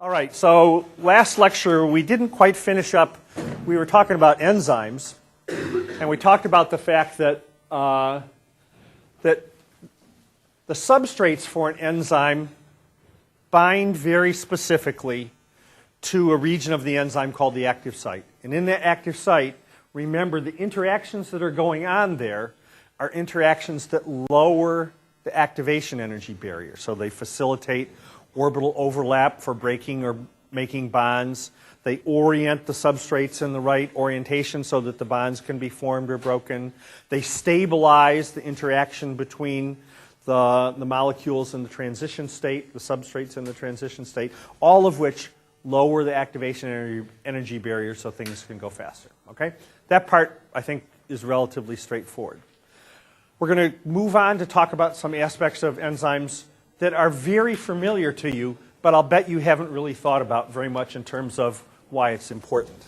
All right, so last lecture we didn't quite finish up. We were talking about enzymes, and we talked about the fact that that the substrates for an enzyme bind very specifically to a region of the enzyme called the active site. And in that active site, remember the interactions that are going on there are interactions that lower the activation energy barrier. So they facilitate orbital overlap for breaking or making bonds. They orient the substrates in the right orientation so that the bonds can be formed or broken. They stabilize the interaction between the molecules in the transition state, the substrates in the transition state, all of which lower the activation energy barrier so things can go faster. Okay? That part, I think, is relatively straightforward. We're going to move on to talk about some aspects of enzymes that are very familiar to you, but I'll bet you haven't really thought about very much in terms of why it's important.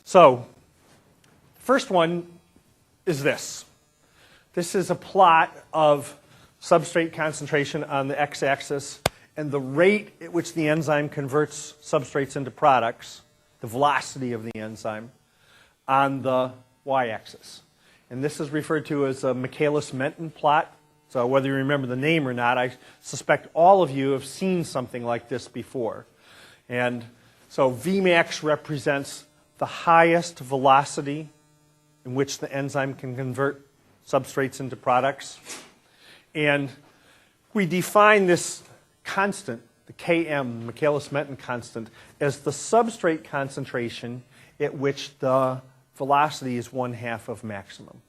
So, the first one is this. This is a plot of substrate concentration on the x-axis and the rate at which the enzyme converts substrates into products, the velocity of the enzyme, on the y-axis. And this is referred to as a Michaelis-Menten plot. So whether you remember the name or not, I suspect all of you have seen something like this before. And so Vmax represents the highest velocity in which the enzyme can convert substrates into products. And we define this constant, the Km, Michaelis-Menten constant, as the substrate concentration at which the velocity is 1/2 of maximum.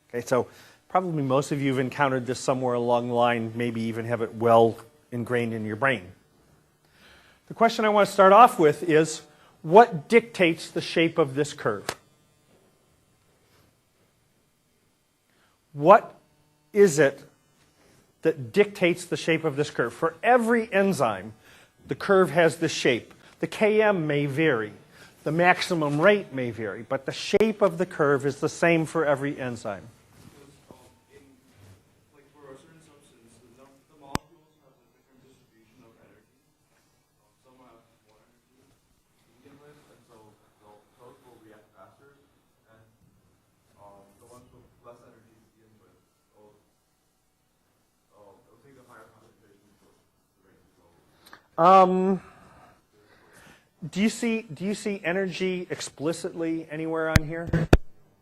Okay, so probably most of you have encountered this somewhere along the line, maybe even have it well ingrained in your brain. The question I want to start off with is, what dictates the shape of this curve? What is it that dictates the shape of this curve? For every enzyme, the curve has this shape. The Km may vary. The maximum rate may vary, but the shape of the curve is the same for every enzyme. For a certain substance, the molecules have a different distribution of energy. Some have more energy to begin with, and so those will react faster. And the ones with less energy to begin with, they'll take a higher concentration so the rate is lower. Do you see energy explicitly anywhere on here?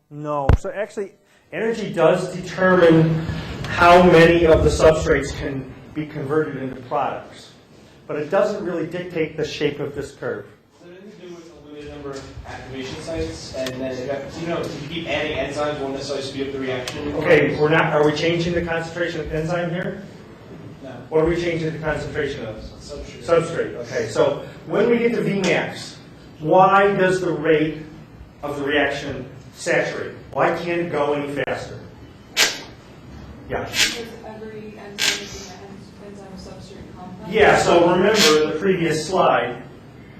No. So actually, energy does determine how many of the substrates can be converted into products. But it doesn't really dictate the shape of this curve. So it has to do with a limited number of activation sites, and then if you keep adding enzymes, won't necessarily speed up the reaction. Okay, are we changing the concentration of enzyme here? No. What are we changing the concentration of? Substrate. Substrate. Okay, so when we get to Vmax, why does the rate of the reaction saturate? Why can't it go any faster? Yeah. Because every enzyme is an enzyme substrate complex. Yeah, so remember in the previous slide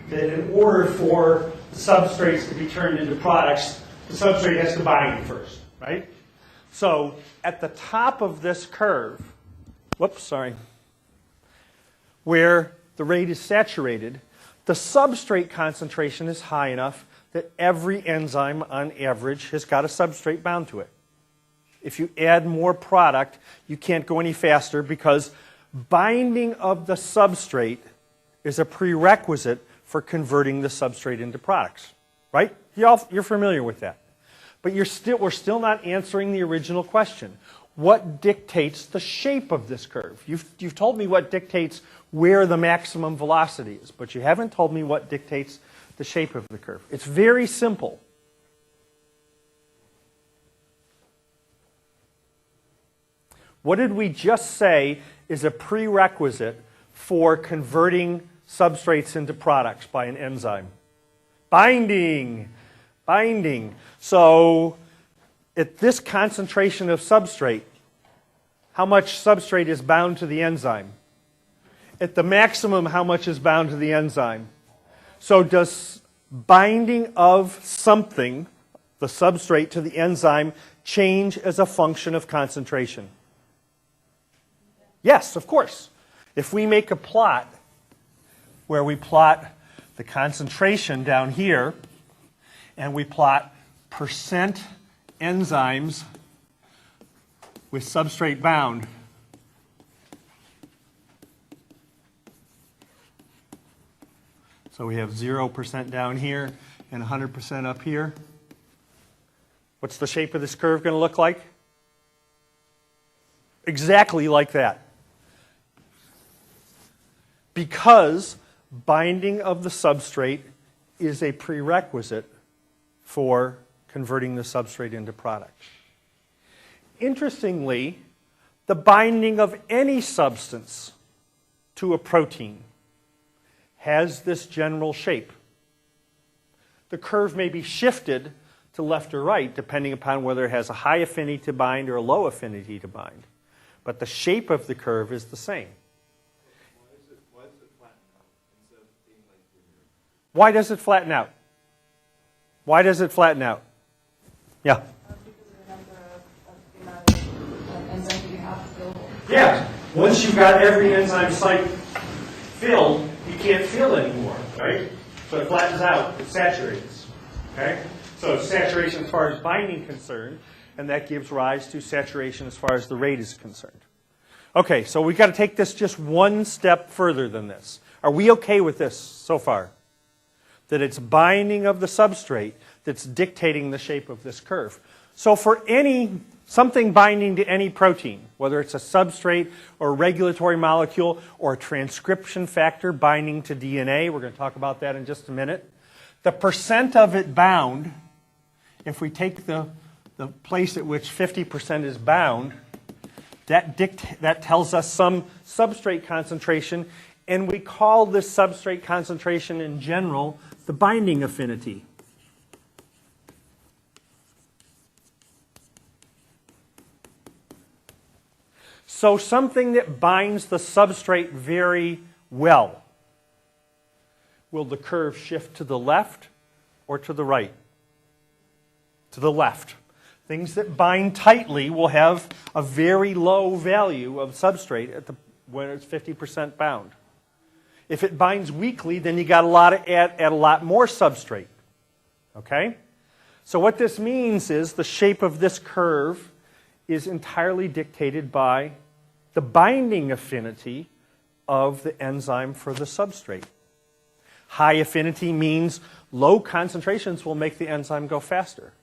that in order for the substrates to be turned into products, the substrate has to bind first, right? So at the top of this curve, where the rate is saturated, the substrate concentration is high enough that every enzyme on average has got a substrate bound to it. If you add more product, you can't go any faster because binding of the substrate is a prerequisite for converting the substrate into products, right? You're familiar with that. But we're still not answering the original question. What dictates the shape of this curve? You've told me what dictates where the maximum velocity is, but you haven't told me what dictates the shape of the curve. It's very simple. What did we just say is a prerequisite for converting substrates into products by an enzyme? Binding. Binding. So at this concentration of substrate, how much substrate is bound to the enzyme? At the maximum, how much is bound to the enzyme? So does binding of something, the substrate to the enzyme, change as a function of concentration? Yes, of course. If we make a plot where we plot the concentration down here and we plot percent enzymes with substrate bound, so we have 0% down here and 100% up here. What's the shape of this curve going to look like? Exactly like that. Because binding of the substrate is a prerequisite for converting the substrate into product. Interestingly, the binding of any substance to a protein has this general shape. The curve may be shifted to left or right depending upon whether it has a high affinity to bind or a low affinity to bind. But the shape of the curve is the same. Why does it flatten out instead of being like linear? Why does it flatten out? Why does it flatten out? Yeah. Because of the number of the amount of enzymes you have available. Yeah. Once you've got every enzyme site filled, you can't fill anymore, right? So it flattens out, it saturates. Okay? So it's saturation as far as binding concerned, and that gives rise to saturation as far as the rate is concerned. Okay, so we've got to take this just one step further than this. Are we okay with this so far? That it's binding of the substrate that's dictating the shape of this curve. So for something binding to any protein, whether it's a substrate or a regulatory molecule or a transcription factor binding to DNA, we're going to talk about that in just a minute, the percent of it bound, if we take the place at which 50% is bound, that tells us some substrate concentration, and we call this substrate concentration in general the binding affinity. So something that binds the substrate very well. Will the curve shift to the left or to the right? To the left. Things that bind tightly will have a very low value of substrate when it's 50% bound. If it binds weakly, then you got add a lot more substrate. Okay? So what this means is the shape of this curve is entirely dictated by the binding affinity of the enzyme for the substrate. High affinity means low concentrations will make the enzyme go faster.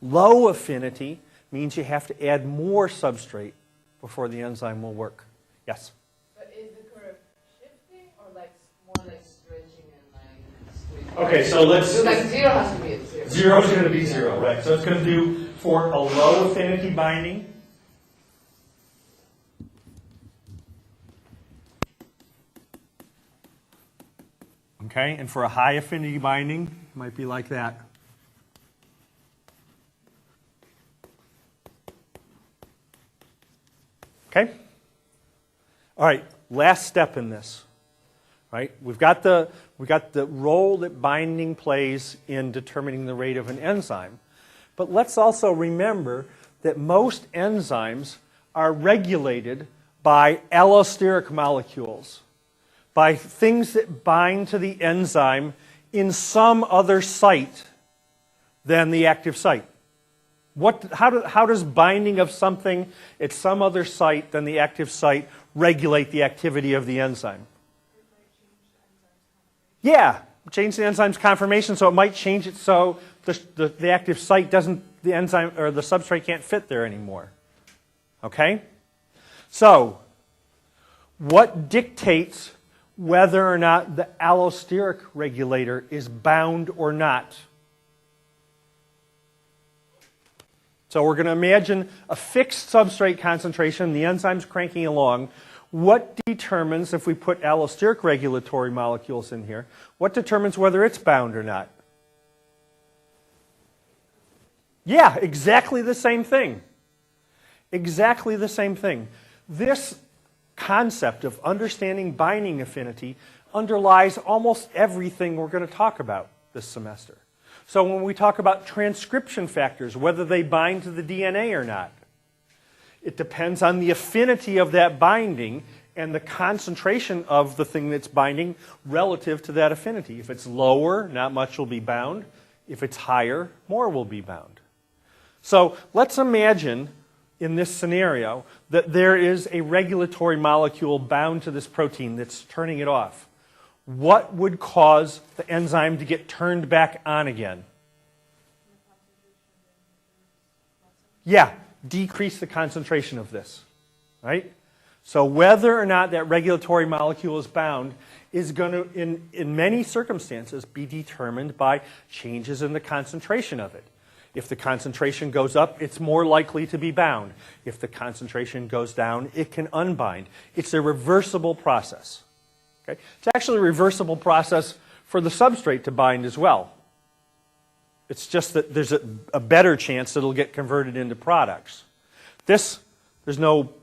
Low affinity means you have to add more substrate before the enzyme will work. Yes? But is the curve shifting or like more like stretching and like squeezing? Okay, so let's... So like 0 has to be at 0. 0 is going to be 0, right? So it's going to do for a low affinity binding. Okay, and for a high affinity binding, it might be like that. Okay? All right, last step in this. Right? We've got the role that binding plays in determining the rate of an enzyme. But let's also remember that most enzymes are regulated by allosteric molecules, by things that bind to the enzyme in some other site than the active site. How does binding of something at some other site than the active site regulate the activity of the enzyme? Yeah, change the enzyme's conformation, so it might change it so the active site doesn't, the enzyme or the substrate can't fit there anymore. Okay? So, what dictates whether or not the allosteric regulator is bound or not? So we're going to imagine a fixed substrate concentration, the enzyme's cranking along. What determines, if we put allosteric regulatory molecules in here, what determines whether it's bound or not? Yeah, exactly the same thing. Exactly the same thing. This concept of understanding binding affinity underlies almost everything we're going to talk about this semester. So when we talk about transcription factors, whether they bind to the DNA or not, it depends on the affinity of that binding and the concentration of the thing that's binding relative to that affinity. If it's lower, not much will be bound. If it's higher, more will be bound. So let's imagine in this scenario that there is a regulatory molecule bound to this protein that's turning it off. What would cause the enzyme to get turned back on again? Yeah, decrease the concentration of this, right? So whether or not that regulatory molecule is bound is going to, in many circumstances, be determined by changes in the concentration of it. If the concentration goes up, it's more likely to be bound. If the concentration goes down, it can unbind. It's a reversible process. Okay? It's actually a reversible process for the substrate to bind as well. It's just that there's a better chance that it'll get converted into products. There's no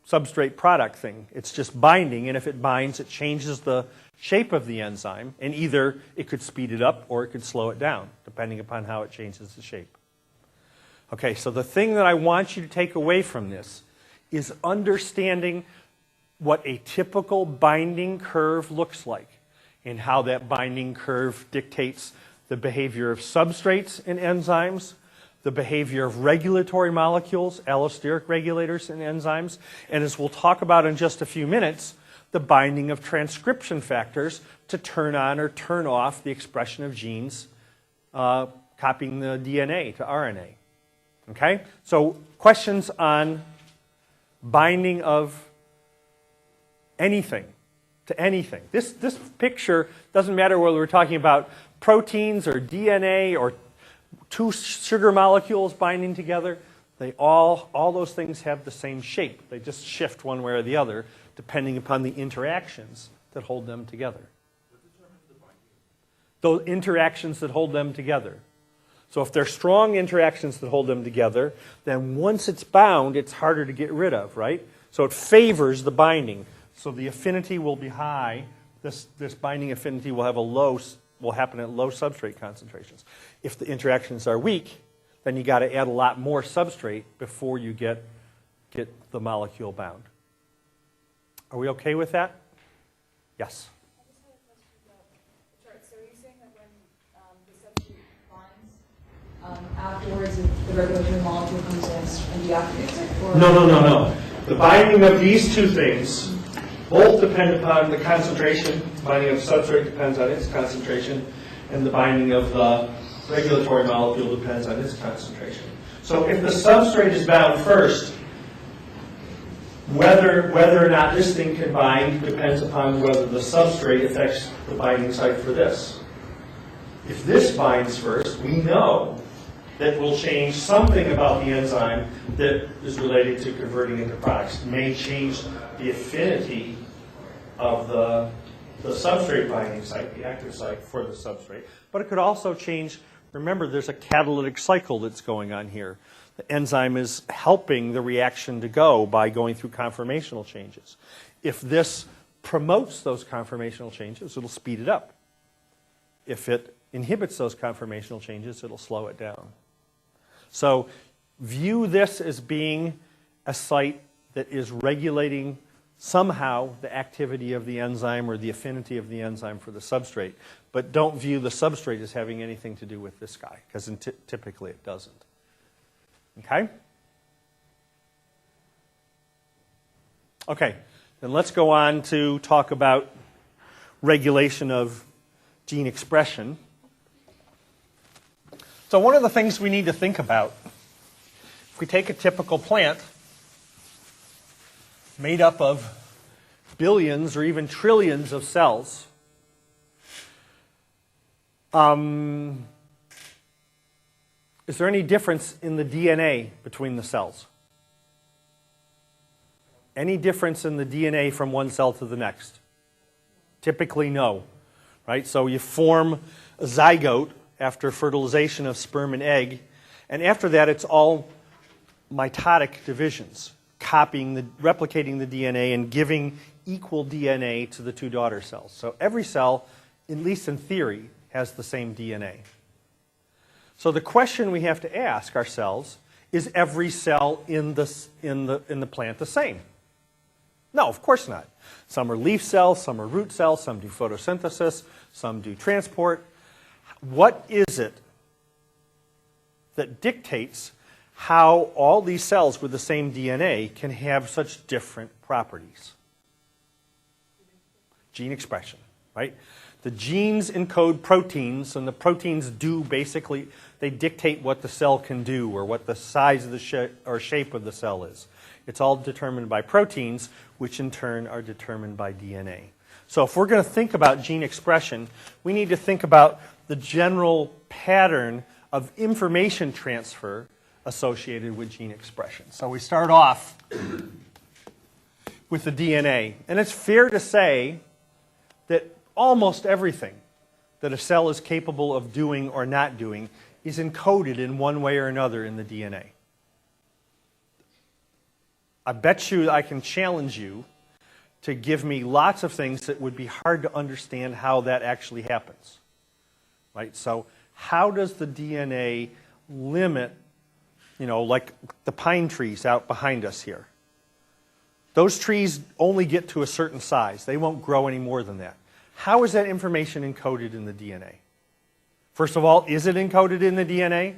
substrate product thing. It's just binding, and if it binds, it changes the shape of the enzyme, and either it could speed it up or it could slow it down, depending upon how it changes the shape. Okay, so the thing that I want you to take away from this is understanding what a typical binding curve looks like and how that binding curve dictates the behavior of substrates in enzymes, the behavior of regulatory molecules, allosteric regulators in enzymes, and as we'll talk about in just a few minutes, the binding of transcription factors to turn on or turn off the expression of genes copying the DNA to RNA. Okay? So questions on binding of anything to anything. This picture doesn't matter whether we're talking about proteins or DNA or two sugar molecules binding together. They all those things have the same shape. They just shift one way or the other depending upon the interactions that hold them together. Those interactions that hold them together. So if they're strong interactions that hold them together, then once it's bound, it's harder to get rid of, right? So it favors the binding. So the affinity will be high. This binding affinity will happen at low substrate concentrations. If the interactions are weak, then you got to add a lot more substrate before you get the molecule bound. Are we okay with that? Yes. I just had a question about the chart. So are you saying that when the substrate binds, afterwards the regulatory molecule comes in and deactivates it? Or? No. The binding of these two things both depend upon the concentration. The binding of the substrate depends on its concentration, and the binding of the regulatory molecule depends on its concentration. So if the substrate is bound first, whether or not this thing can bind depends upon whether the substrate affects the binding site for this. If this binds first, we know that will change something about the enzyme that is related to converting into products. It may change the affinity of the substrate binding site, the active site for the substrate. But it could also change, remember there's a catalytic cycle that's going on here. The enzyme is helping the reaction to go by going through conformational changes. If this promotes those conformational changes, it'll speed it up. If it inhibits those conformational changes, it'll slow it down. So view this as being a site that is regulating somehow the activity of the enzyme or the affinity of the enzyme for the substrate. But don't view the substrate as having anything to do with this guy, because typically it doesn't. Okay? Okay, then let's go on to talk about regulation of gene expression. So one of the things we need to think about, if we take a typical plant made up of billions or even trillions of cells, is there any difference in the DNA between the cells? Any difference in the DNA from one cell to the next? Typically no, right? So you form a zygote after fertilization of sperm and egg, and after that it's all mitotic divisions, replicating the DNA and giving equal DNA to the two daughter cells. So every cell, at least in theory, has the same DNA. So the question we have to ask ourselves is every cell in the plant the same? No, of course not. Some are leaf cells, some are root cells, some do photosynthesis, some do transport. What is it that dictates how all these cells with the same DNA can have such different properties? Gene expression, right? The genes encode proteins, and the proteins do basically, they dictate what the cell can do or what the size of the shape of the cell is. It's all determined by proteins, which in turn are determined by DNA. So if we're going to think about gene expression, we need to think about the general pattern of information transfer associated with gene expression. So we start off with the DNA. And it's fair to say that almost everything that a cell is capable of doing or not doing is encoded in one way or another in the DNA. I bet you I can challenge you to give me lots of things that would be hard to understand how that actually happens. Right? So how does the DNA limit, like the pine trees out behind us here? Those trees only get to a certain size. They won't grow any more than that. How is that information encoded in the DNA? First of all, is it encoded in the DNA?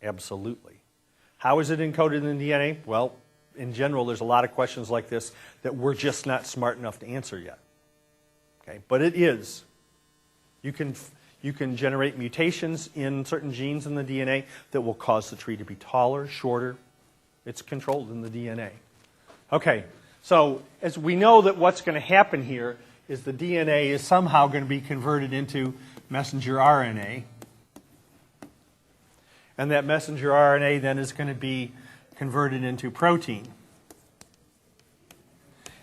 Absolutely. How is it encoded in the DNA? Well, in general, there's a lot of questions like this that we're just not smart enough to answer yet. Okay, but it is. You can generate mutations in certain genes in the DNA that will cause the tree to be taller, shorter. It's controlled in the DNA. Okay, so as we know that what's going to happen here is the DNA is somehow going to be converted into messenger RNA. And that messenger RNA then is going to be converted into protein.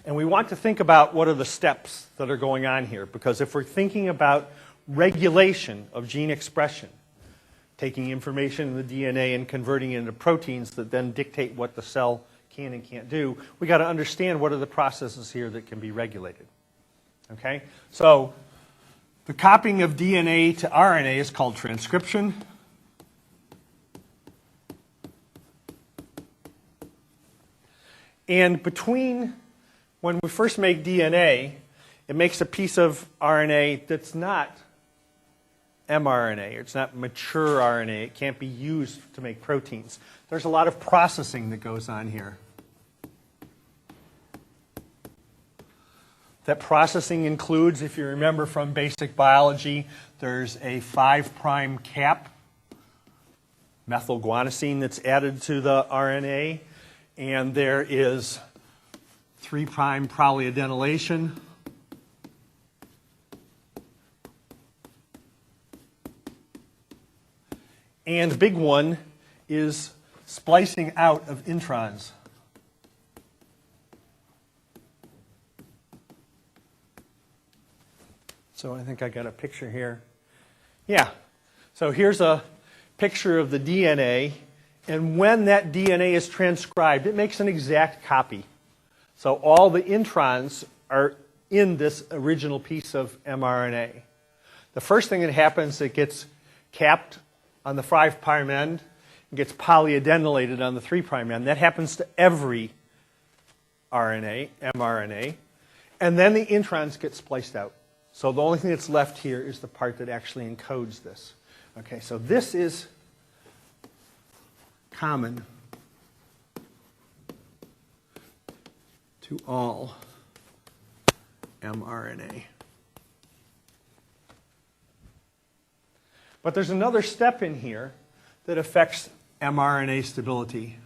And we want to think about what are the steps that are going on here, because if we're thinking about regulation of gene expression, taking information in the DNA and converting it into proteins that then dictate what the cell can and can't do, we got to understand what are the processes here that can be regulated. Okay? So the copying of DNA to RNA is called transcription. And between when we first make DNA, it makes a piece of RNA that's not mRNA. It's not mature RNA. It can't be used to make proteins. There's a lot of processing that goes on here. That processing includes, if you remember from basic biology, there's a 5' cap methylguanosine that's added to the RNA, and there is 3' polyadenylation. And the big one is splicing out of introns. So I think I got a picture here. Yeah. So here's a picture of the DNA. And when that DNA is transcribed, it makes an exact copy. So all the introns are in this original piece of mRNA. The first thing that happens, it gets capped on the 5' end and gets polyadenylated on the 3' end. That happens to every RNA, mRNA. And then the introns get spliced out. So the only thing that's left here is the part that actually encodes this. Okay, so this is common to all mRNA. But there's another step in here that affects mRNA stability.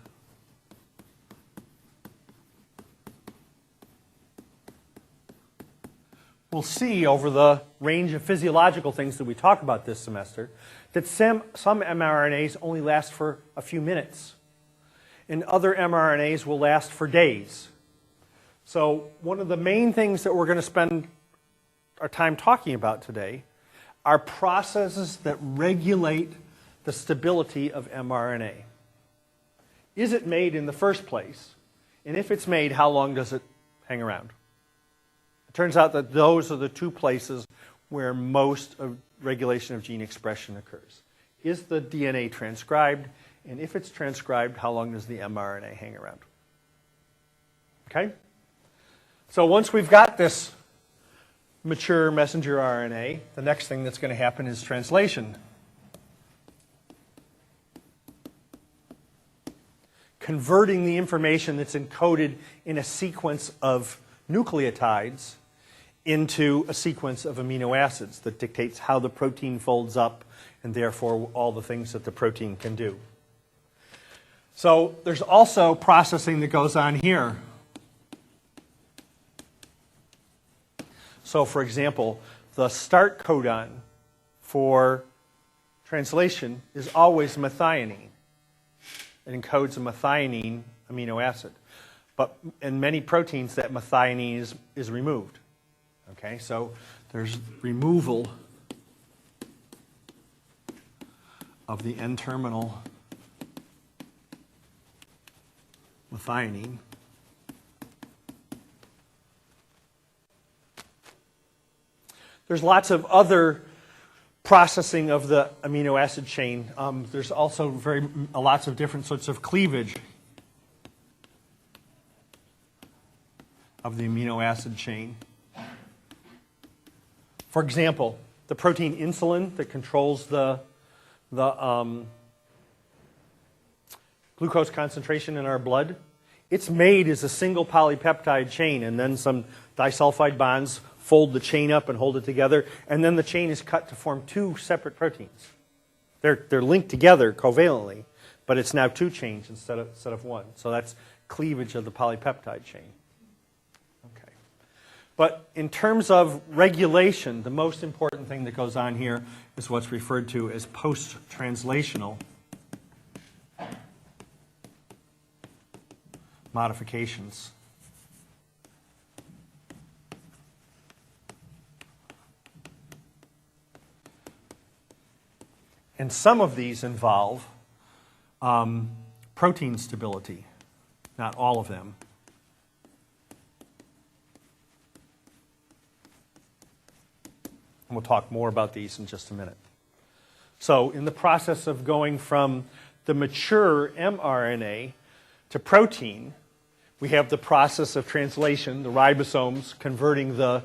We'll see over the range of physiological things that we talk about this semester that some mRNAs only last for a few minutes, and other mRNAs will last for days. So one of the main things that we're going to spend our time talking about today are processes that regulate the stability of mRNA. Is it made in the first place? And if it's made, how long does it hang around? It turns out that those are the two places where most of regulation of gene expression occurs. Is the DNA transcribed? And if it's transcribed, how long does the mRNA hang around? Okay? So once we've got this mature messenger RNA, the next thing that's going to happen is translation. Converting the information that's encoded in a sequence of nucleotides into a sequence of amino acids that dictates how the protein folds up and therefore all the things that the protein can do. So there's also processing that goes on here. So for example, the start codon for translation is always methionine. It encodes a methionine amino acid. But in many proteins, that methionine is removed. Okay, so there's removal of the N-terminal methionine. There's lots of other processing of the amino acid chain. There's also lots of different sorts of cleavage of the amino acid chain. For example, the protein insulin that controls the glucose concentration in our blood, it's made as a single polypeptide chain, and then some disulfide bonds fold the chain up and hold it together, and then the chain is cut to form two separate proteins. They're linked together covalently, but it's now two chains instead of one. So that's cleavage of the polypeptide chain. Okay. But in terms of regulation, the most important thing that goes on here is what's referred to as post-translational modifications. And some of these involve protein stability, not all of them. And we'll talk more about these in just a minute. So in the process of going from the mature mRNA to protein, we have the process of translation, the ribosomes converting the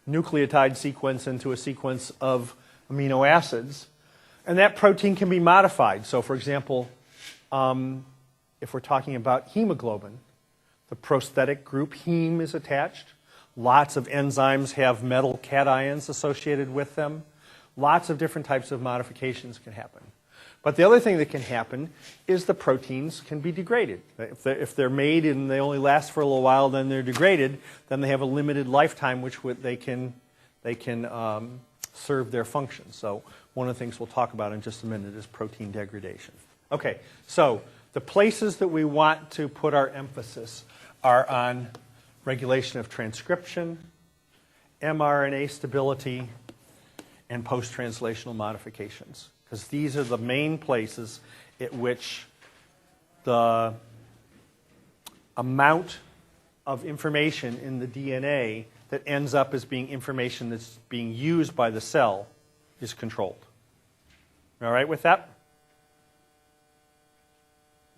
nucleotide sequence into a sequence of amino acids. And that protein can be modified. So for example, if we're talking about hemoglobin, the prosthetic group heme is attached. Lots of enzymes have metal cations associated with them. Lots of different types of modifications can happen. But the other thing that can happen is the proteins can be degraded. If they're made and they only last for a little while, then they're degraded, then they have a limited lifetime which they can serve their function. So one of the things we'll talk about in just a minute is protein degradation. Okay, so the places that we want to put our emphasis are on regulation of transcription, mRNA stability, and post-translational modifications. Because these are the main places at which the amount of information in the DNA that ends up as being information that's being used by the cell is controlled. All right with that?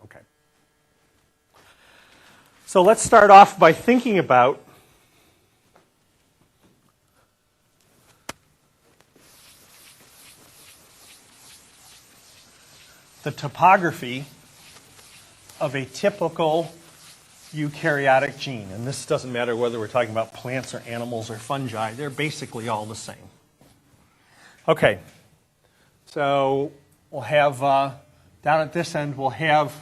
Okay. So let's start off by thinking about the topography of a typical eukaryotic gene. And this doesn't matter whether we're talking about plants or animals or fungi. They're basically all the same. Okay. So we'll have, down at this end, we'll have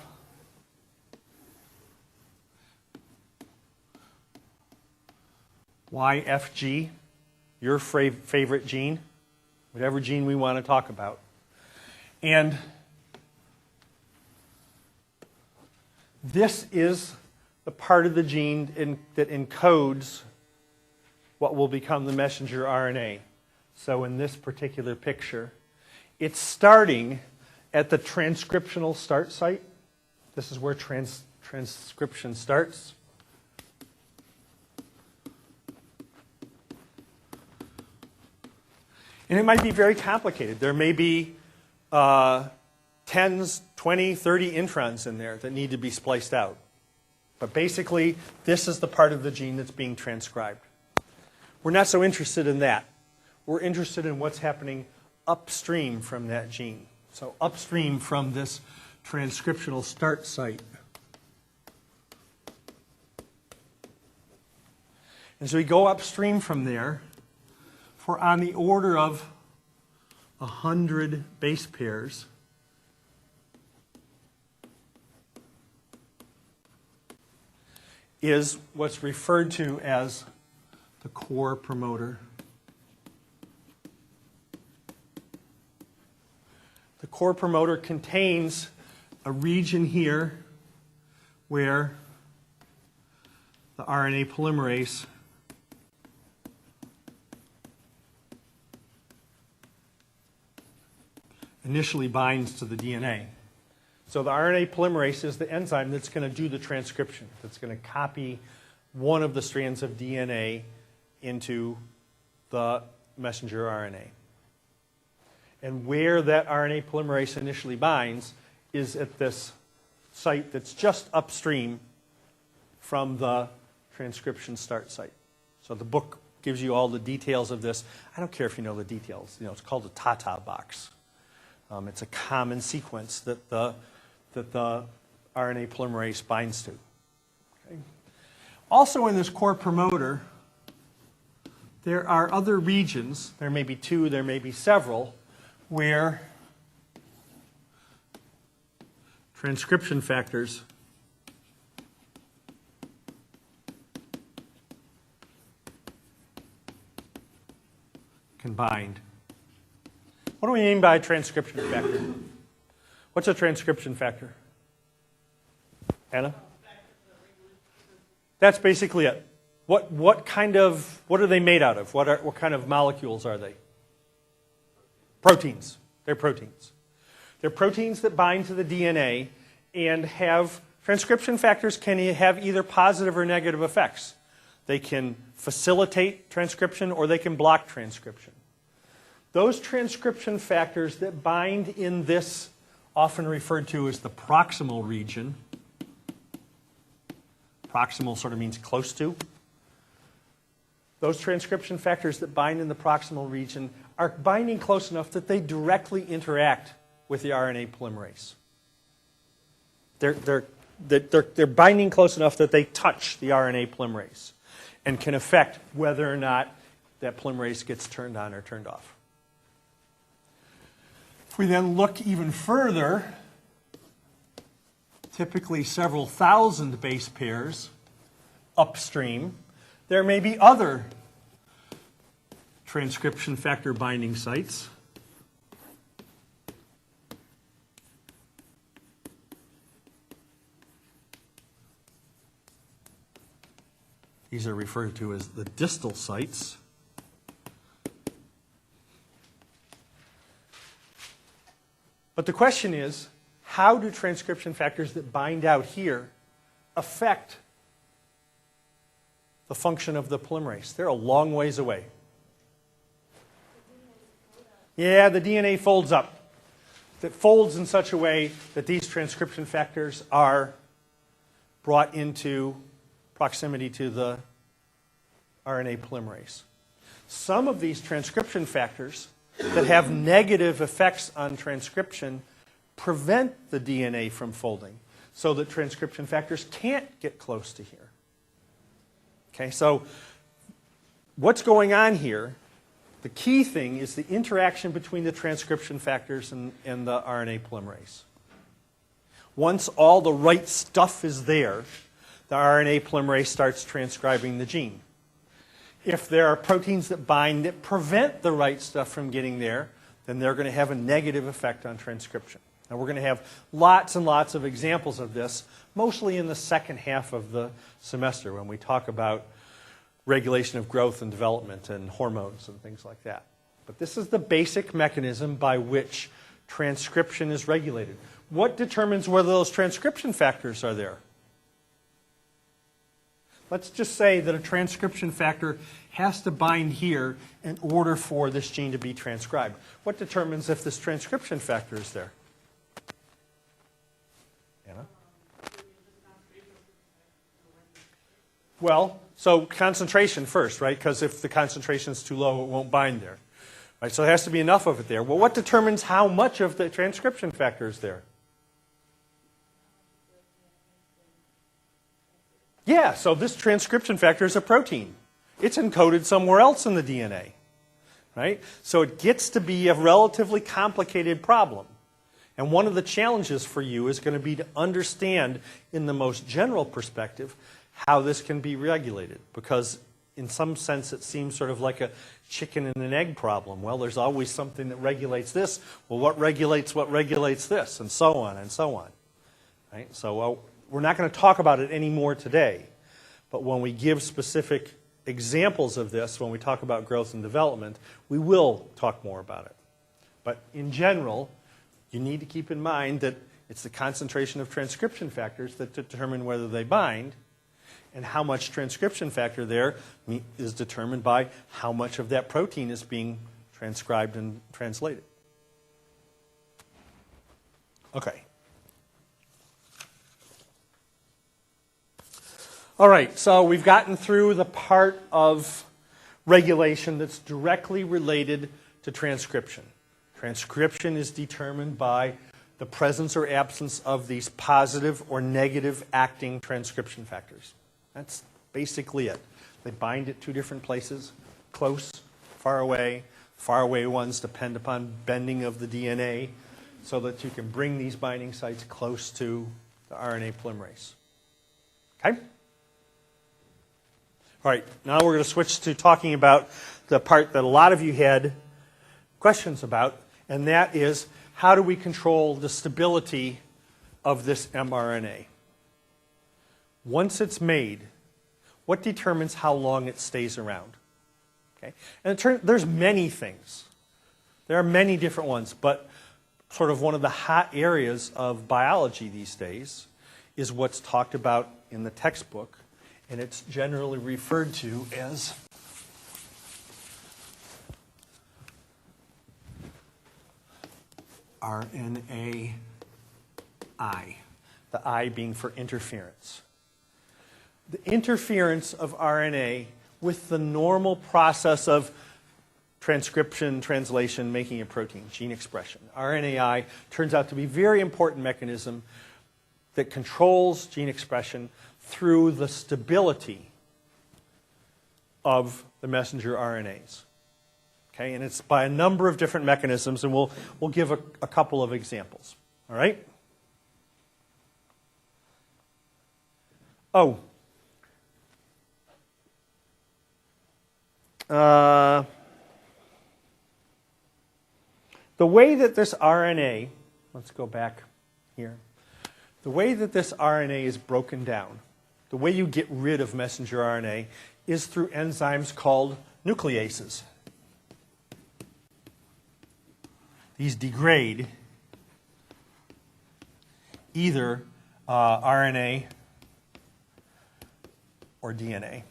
YFG, your favorite gene, whatever gene we want to talk about. And this is the part of the gene that encodes what will become the messenger RNA. So in this particular picture, it's starting at the transcriptional start site. This is where transcription starts. And it might be very complicated. There may be 10s, 20, 30 introns in there that need to be spliced out. But basically, this is the part of the gene that's being transcribed. We're not so interested in that. We're interested in what's happening upstream from that gene. So upstream from this transcriptional start site. And so we go upstream from there for on the order of 100 base pairs. Is what's referred to as the core promoter. The core promoter contains a region here where the RNA polymerase initially binds to the DNA. So the RNA polymerase is the enzyme that's going to do the transcription, that's going to copy one of the strands of DNA into the messenger RNA. And where that RNA polymerase initially binds is at this site that's just upstream from the transcription start site. So the book gives you all the details of this. I don't care if you know the details. You know, it's called the TATA box. It's a common sequence that the RNA polymerase binds to. Okay. Also in this core promoter, there are other regions, there may be two, there may be several, where transcription factors can bind. What do we mean by transcription factor? What's a transcription factor? Anna? That's basically it. What are they made out of? What kind of molecules are they? Proteins. They're proteins. They're proteins that bind to the DNA and have transcription factors can have either positive or negative effects. They can facilitate transcription or they can block transcription. Those transcription factors that bind in this, often referred to as the proximal region, proximal sort of means close to, those transcription factors that bind in the proximal region are binding close enough that they directly interact with the RNA polymerase. They're binding close enough that they touch the RNA polymerase and can affect whether or not that polymerase gets turned on or turned off. If we then look even further, typically several thousand base pairs upstream, there may be other transcription factor binding sites. These are referred to as the distal sites. But the question is, how do transcription factors that bind out here affect the function of the polymerase? They're a long ways away. Yeah, the DNA folds up. It folds in such a way that these transcription factors are brought into proximity to the RNA polymerase. Some of these transcription factors that have negative effects on transcription prevent the DNA from folding so that transcription factors can't get close to here. Okay, so what's going on here, the key thing is the interaction between the transcription factors and the RNA polymerase. Once all the right stuff is there, the RNA polymerase starts transcribing the gene. If there are proteins that bind that prevent the right stuff from getting there, then they're going to have a negative effect on transcription. Now we're going to have lots and lots of examples of this, mostly in the second half of the semester when we talk about regulation of growth and development and hormones and things like that. But this is the basic mechanism by which transcription is regulated. What determines whether those transcription factors are there? Let's just say that a transcription factor has to bind here in order for this gene to be transcribed. What determines if this transcription factor is there? Anna? Well, so concentration first, right? Because if the concentration is too low, it won't bind there. Right? So there has to be enough of it there. Well, what determines how much of the transcription factor is there? Yeah, so this transcription factor is a protein. It's encoded somewhere else in the DNA. Right? So it gets to be a relatively complicated problem. And one of the challenges for you is going to be to understand, in the most general perspective, how this can be regulated. Because in some sense it seems sort of like a chicken and an egg problem. Well, there's always something that regulates this. Well, what regulates this? And so on and so on. Right? So we're not going to talk about it anymore today. But when we give specific examples of this, when we talk about growth and development, we will talk more about it. But in general, you need to keep in mind that it's the concentration of transcription factors that determine whether they bind, and how much transcription factor there is determined by how much of that protein is being transcribed and translated. Okay. All right, so we've gotten through the part of regulation that's directly related to transcription. Transcription is determined by the presence or absence of these positive or negative acting transcription factors. That's basically it. They bind at two different places, close, far away. Far away ones depend upon bending of the DNA so that you can bring these binding sites close to the RNA polymerase. Okay? All right, now we're going to switch to talking about the part that a lot of you had questions about, and that is, how do we control the stability of this mRNA? Once it's made, what determines how long it stays around? Okay? And there's many things. There are many different ones, but sort of one of the hot areas of biology these days is what's talked about in the textbook, and it's generally referred to as RNAi, the I being for interference. The interference of RNA with the normal process of transcription, translation, making a protein, gene expression. RNAi turns out to be a very important mechanism that controls gene expression through the stability of the messenger RNAs. Okay, and it's by a number of different mechanisms, and we'll give a couple of examples. All right? Oh. The way that this RNA, let's go back here. The way that this RNA is broken down, the way you get rid of messenger RNA is through enzymes called nucleases. These degrade either RNA or DNA.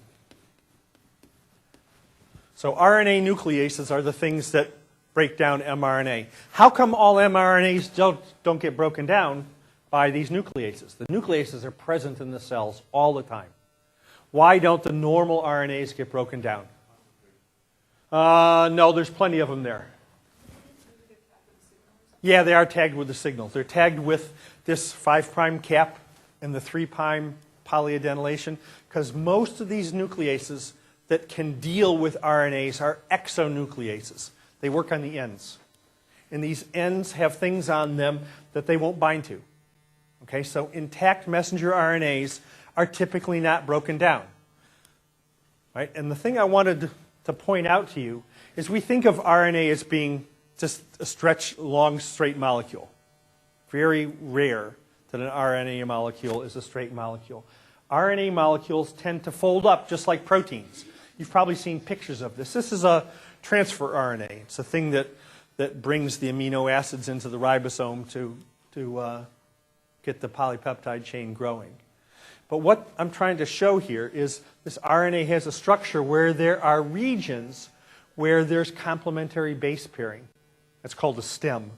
So RNA nucleases are the things that break down mRNA. How come all mRNAs don't get broken down by these nucleases? The nucleases are present in the cells all the time. Why don't the normal RNAs get broken down? No, there's plenty of them there. Yeah, they are tagged with the signals. They're tagged with this 5' cap and the 3' polyadenylation, because most of these nucleases that can deal with RNAs are exonucleases. They work on the ends. And these ends have things on them that they won't bind to. Okay, so intact messenger RNAs are typically not broken down. Right? And the thing I wanted to point out to you is we think of RNA as being just a long, straight molecule. Very rare that an RNA molecule is a straight molecule. RNA molecules tend to fold up just like proteins. You've probably seen pictures of this. This is a transfer RNA. It's a thing that brings the amino acids into the ribosome to get the polypeptide chain growing. But what I'm trying to show here is this RNA has a structure where there are regions where there's complementary base pairing. That's called a stem.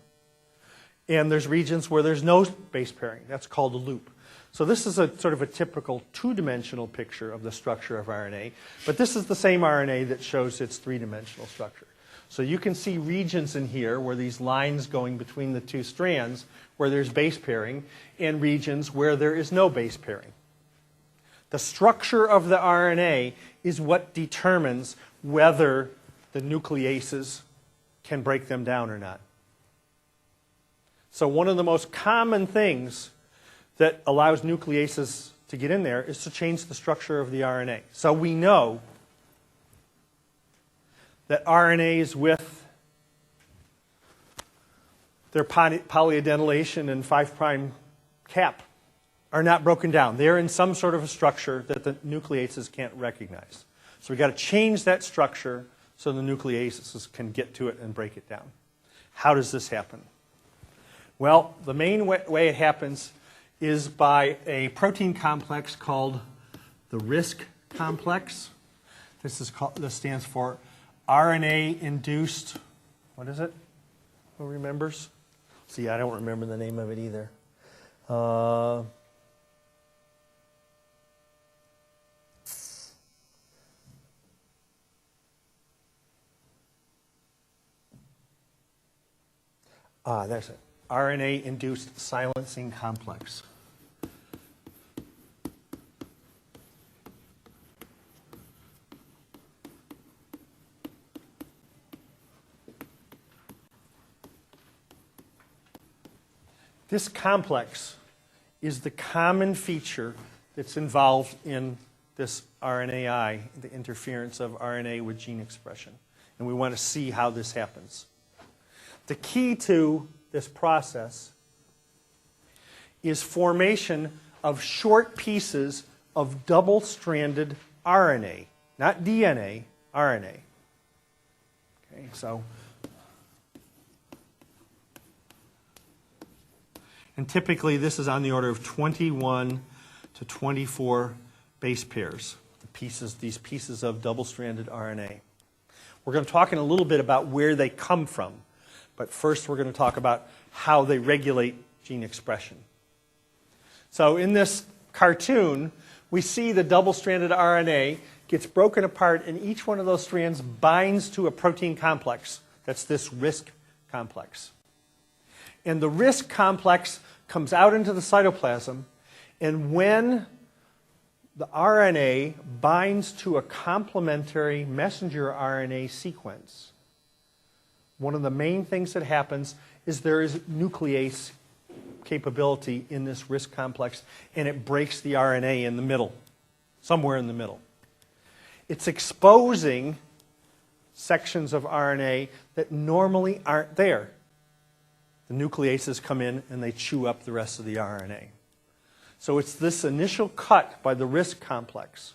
And there's regions where there's no base pairing. That's called a loop. So this is a sort of a typical two-dimensional picture of the structure of RNA, but this is the same RNA that shows its three-dimensional structure. So you can see regions in here where these lines going between the two strands where there's base pairing, and regions where there is no base pairing. The structure of the RNA is what determines whether the nucleases can break them down or not. So one of the most common things that allows nucleases to get in there is to change the structure of the RNA. So we know that RNAs with their polyadenylation and 5' cap are not broken down. They're in some sort of a structure that the nucleases can't recognize. So we've got to change that structure so the nucleases can get to it and break it down. How does this happen? Well, the main way it happens is by a protein complex called the RISC complex. This stands for RNA-induced, what is it? Who remembers? See, I don't remember the name of it either. There's it. RNA-induced silencing complex. This complex is the common feature that's involved in this RNAi, the interference of RNA with gene expression. And we want to see how this happens. The key to this process is formation of short pieces of double-stranded RNA, not DNA, RNA. Okay, so, and typically this is on the order of 21 to 24 base pairs, these pieces of double-stranded RNA. We're going to talk in a little bit about where they come from. But first we're going to talk about how they regulate gene expression. So in this cartoon, we see the double-stranded RNA gets broken apart, and each one of those strands binds to a protein complex. That's this RISC complex. And the RISC complex comes out into the cytoplasm, and when the RNA binds to a complementary messenger RNA sequence, one of the main things that happens is there is nuclease capability in this RISC complex, and it breaks the RNA in the middle, somewhere in the middle. It's exposing sections of RNA that normally aren't there. The nucleases come in and they chew up the rest of the RNA. So it's this initial cut by the RISC complex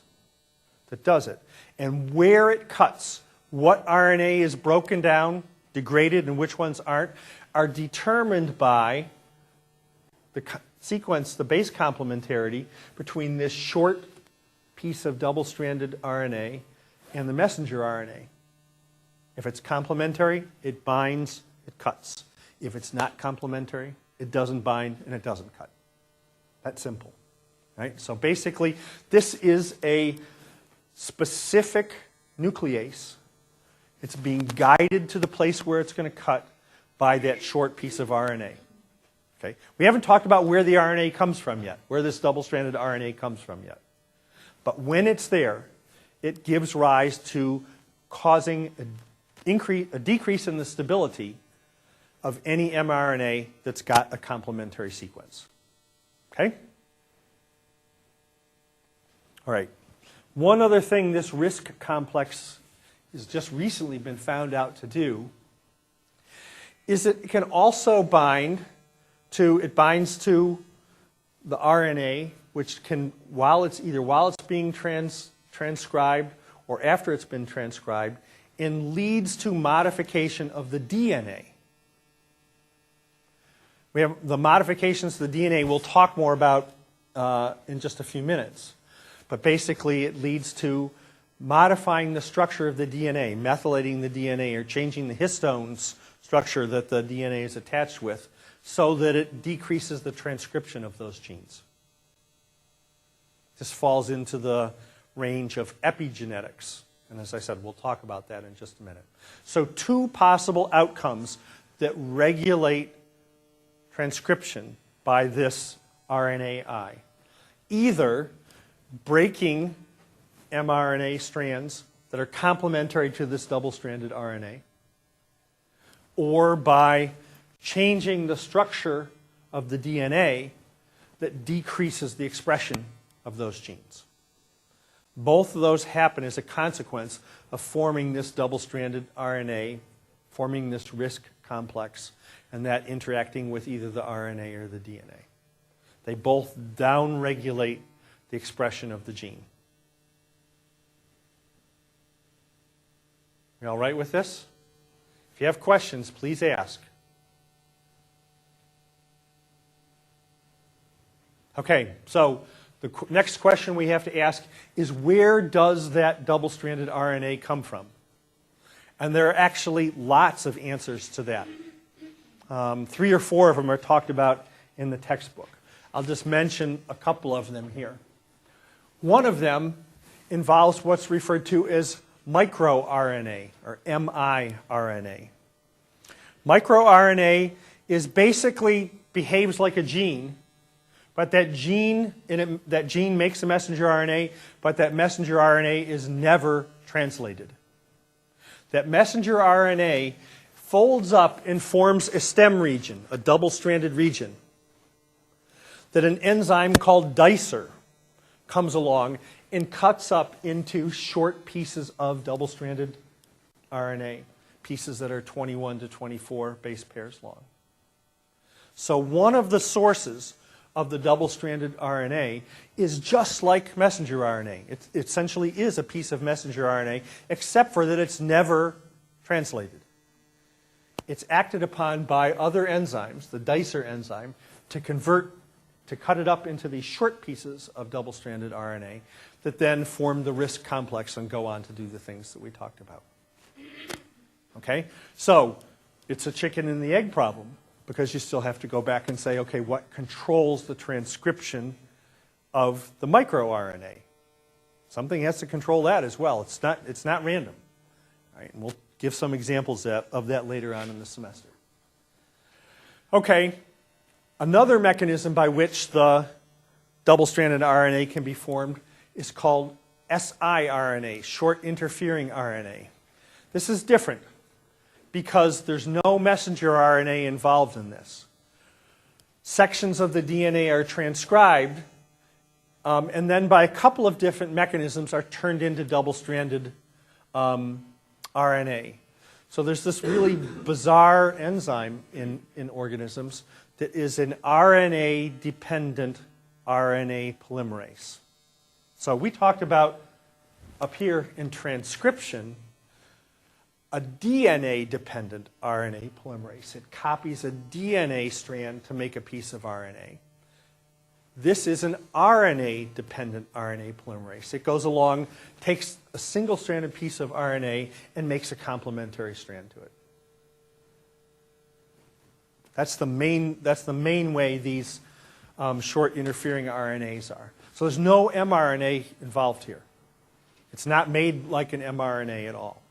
that does it. And where it cuts, what RNA is broken down, degraded, and which ones aren't, are determined by the sequence, the base complementarity between this short piece of double-stranded RNA and the messenger RNA. If it's complementary, it binds, it cuts. If it's not complementary, it doesn't bind and it doesn't cut. That's simple. Right? So basically, this is a specific nuclease. It's being guided to the place where it's going to cut by that short piece of RNA. Okay? We haven't talked about where the RNA comes from yet, where this double-stranded RNA comes from yet. But when it's there, it gives rise to causing a decrease in the stability of any mRNA that's got a complementary sequence. Okay? All right. One other thing this RISC complex has just recently been found out to do is that it can also bind to the RNA, which can, while it's being transcribed or after it's been transcribed, and leads to modification of the DNA. We have the modifications to the DNA we'll talk more about in just a few minutes. But basically it leads to modifying the structure of the DNA, methylating the DNA, or changing the histones structure that the DNA is attached with so that it decreases the transcription of those genes. This falls into the range of epigenetics. And as I said, we'll talk about that in just a minute. So two possible outcomes that regulate transcription by this RNAi. Either breaking mRNA strands that are complementary to this double-stranded RNA, or by changing the structure of the DNA that decreases the expression of those genes. Both of those happen as a consequence of forming this double-stranded RNA, forming this RISC complex, and that interacting with either the RNA or the DNA. They both downregulate the expression of the gene. You all right with this? If you have questions, please ask. Okay, so the next question we have to ask is, where does that double-stranded RNA come from? And there are actually lots of answers to that. 3 or 4 of them are talked about in the textbook. I'll just mention a couple of them here. One of them involves what's referred to as microRNA, or miRNA. MicroRNA basically behaves like a gene, but that gene makes a messenger RNA, but that messenger RNA is never translated. That messenger RNA folds up and forms a stem region, a double-stranded region, that an enzyme called dicer comes along and cuts up into short pieces of double-stranded RNA, pieces that are 21 to 24 base pairs long. So one of the sources of the double-stranded RNA is just like messenger RNA. It essentially is a piece of messenger RNA, except for that it's never translated. It's acted upon by other enzymes, the dicer enzyme, to cut it up into these short pieces of double-stranded RNA that then form the RISC complex and go on to do the things that we talked about. Okay? So it's a chicken and the egg problem, because you still have to go back and say, okay, what controls the transcription of the microRNA? Something has to control that as well. It's not random. All right, and we'll give some examples of that later on in the semester. Okay, another mechanism by which the double-stranded RNA can be formed is called siRNA, short interfering RNA. This is different because there's no messenger RNA involved in this. Sections of the DNA are transcribed, and then by a couple of different mechanisms are turned into double-stranded RNA. So there's this really bizarre enzyme in organisms that is an RNA-dependent RNA polymerase. So we talked about, up here in transcription, a DNA-dependent RNA polymerase. It copies a DNA strand to make a piece of RNA. This is an RNA-dependent RNA polymerase. It goes along, takes a single-stranded piece of RNA, and makes a complementary strand to it. That's the main way these short interfering RNAs are. So there's no mRNA involved here. It's not made like an mRNA at all.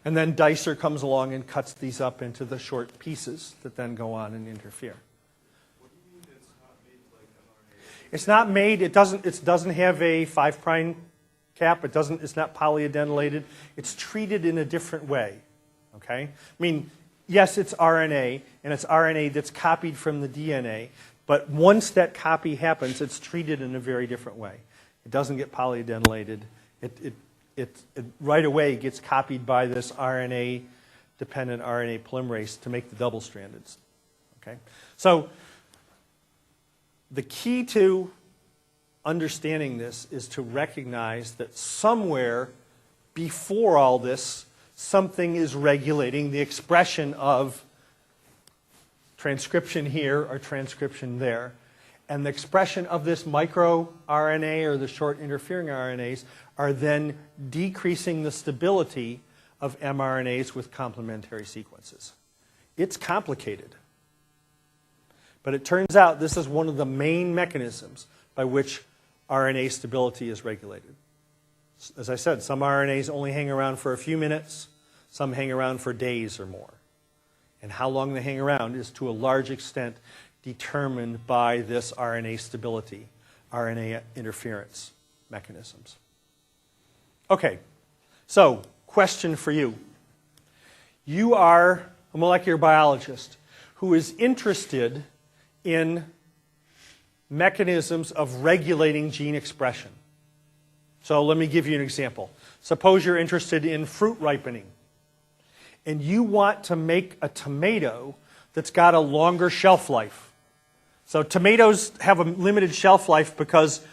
And then dicer comes along and cuts these up into the short pieces that then go on and interfere. What do you mean it's not made like mRNA? It's not made, it doesn't have a 5' cap, it's not polyadenylated. It's treated in a different way. Okay? I mean, yes, it's RNA, and it's RNA that's copied from the DNA, but once that copy happens, it's treated in a very different way. It doesn't get polyadenylated. It right away gets copied by this RNA-dependent RNA polymerase to make the double-stranded. Okay? So the key to understanding this is to recognize that somewhere before all this, something is regulating the expression of transcription here or transcription there. And the expression of this microRNA or the short interfering RNAs are then decreasing the stability of mRNAs with complementary sequences. It's complicated. But it turns out this is one of the main mechanisms by which RNA stability is regulated. As I said, some RNAs only hang around for a few minutes, some hang around for days or more. And how long they hang around is to a large extent determined by this RNA stability, RNA interference mechanisms. Okay, so question for you. You are a molecular biologist who is interested in mechanisms of regulating gene expression. So let me give you an example. Suppose you're interested in fruit ripening, and you want to make a tomato that's got a longer shelf life. So tomatoes have a limited shelf life because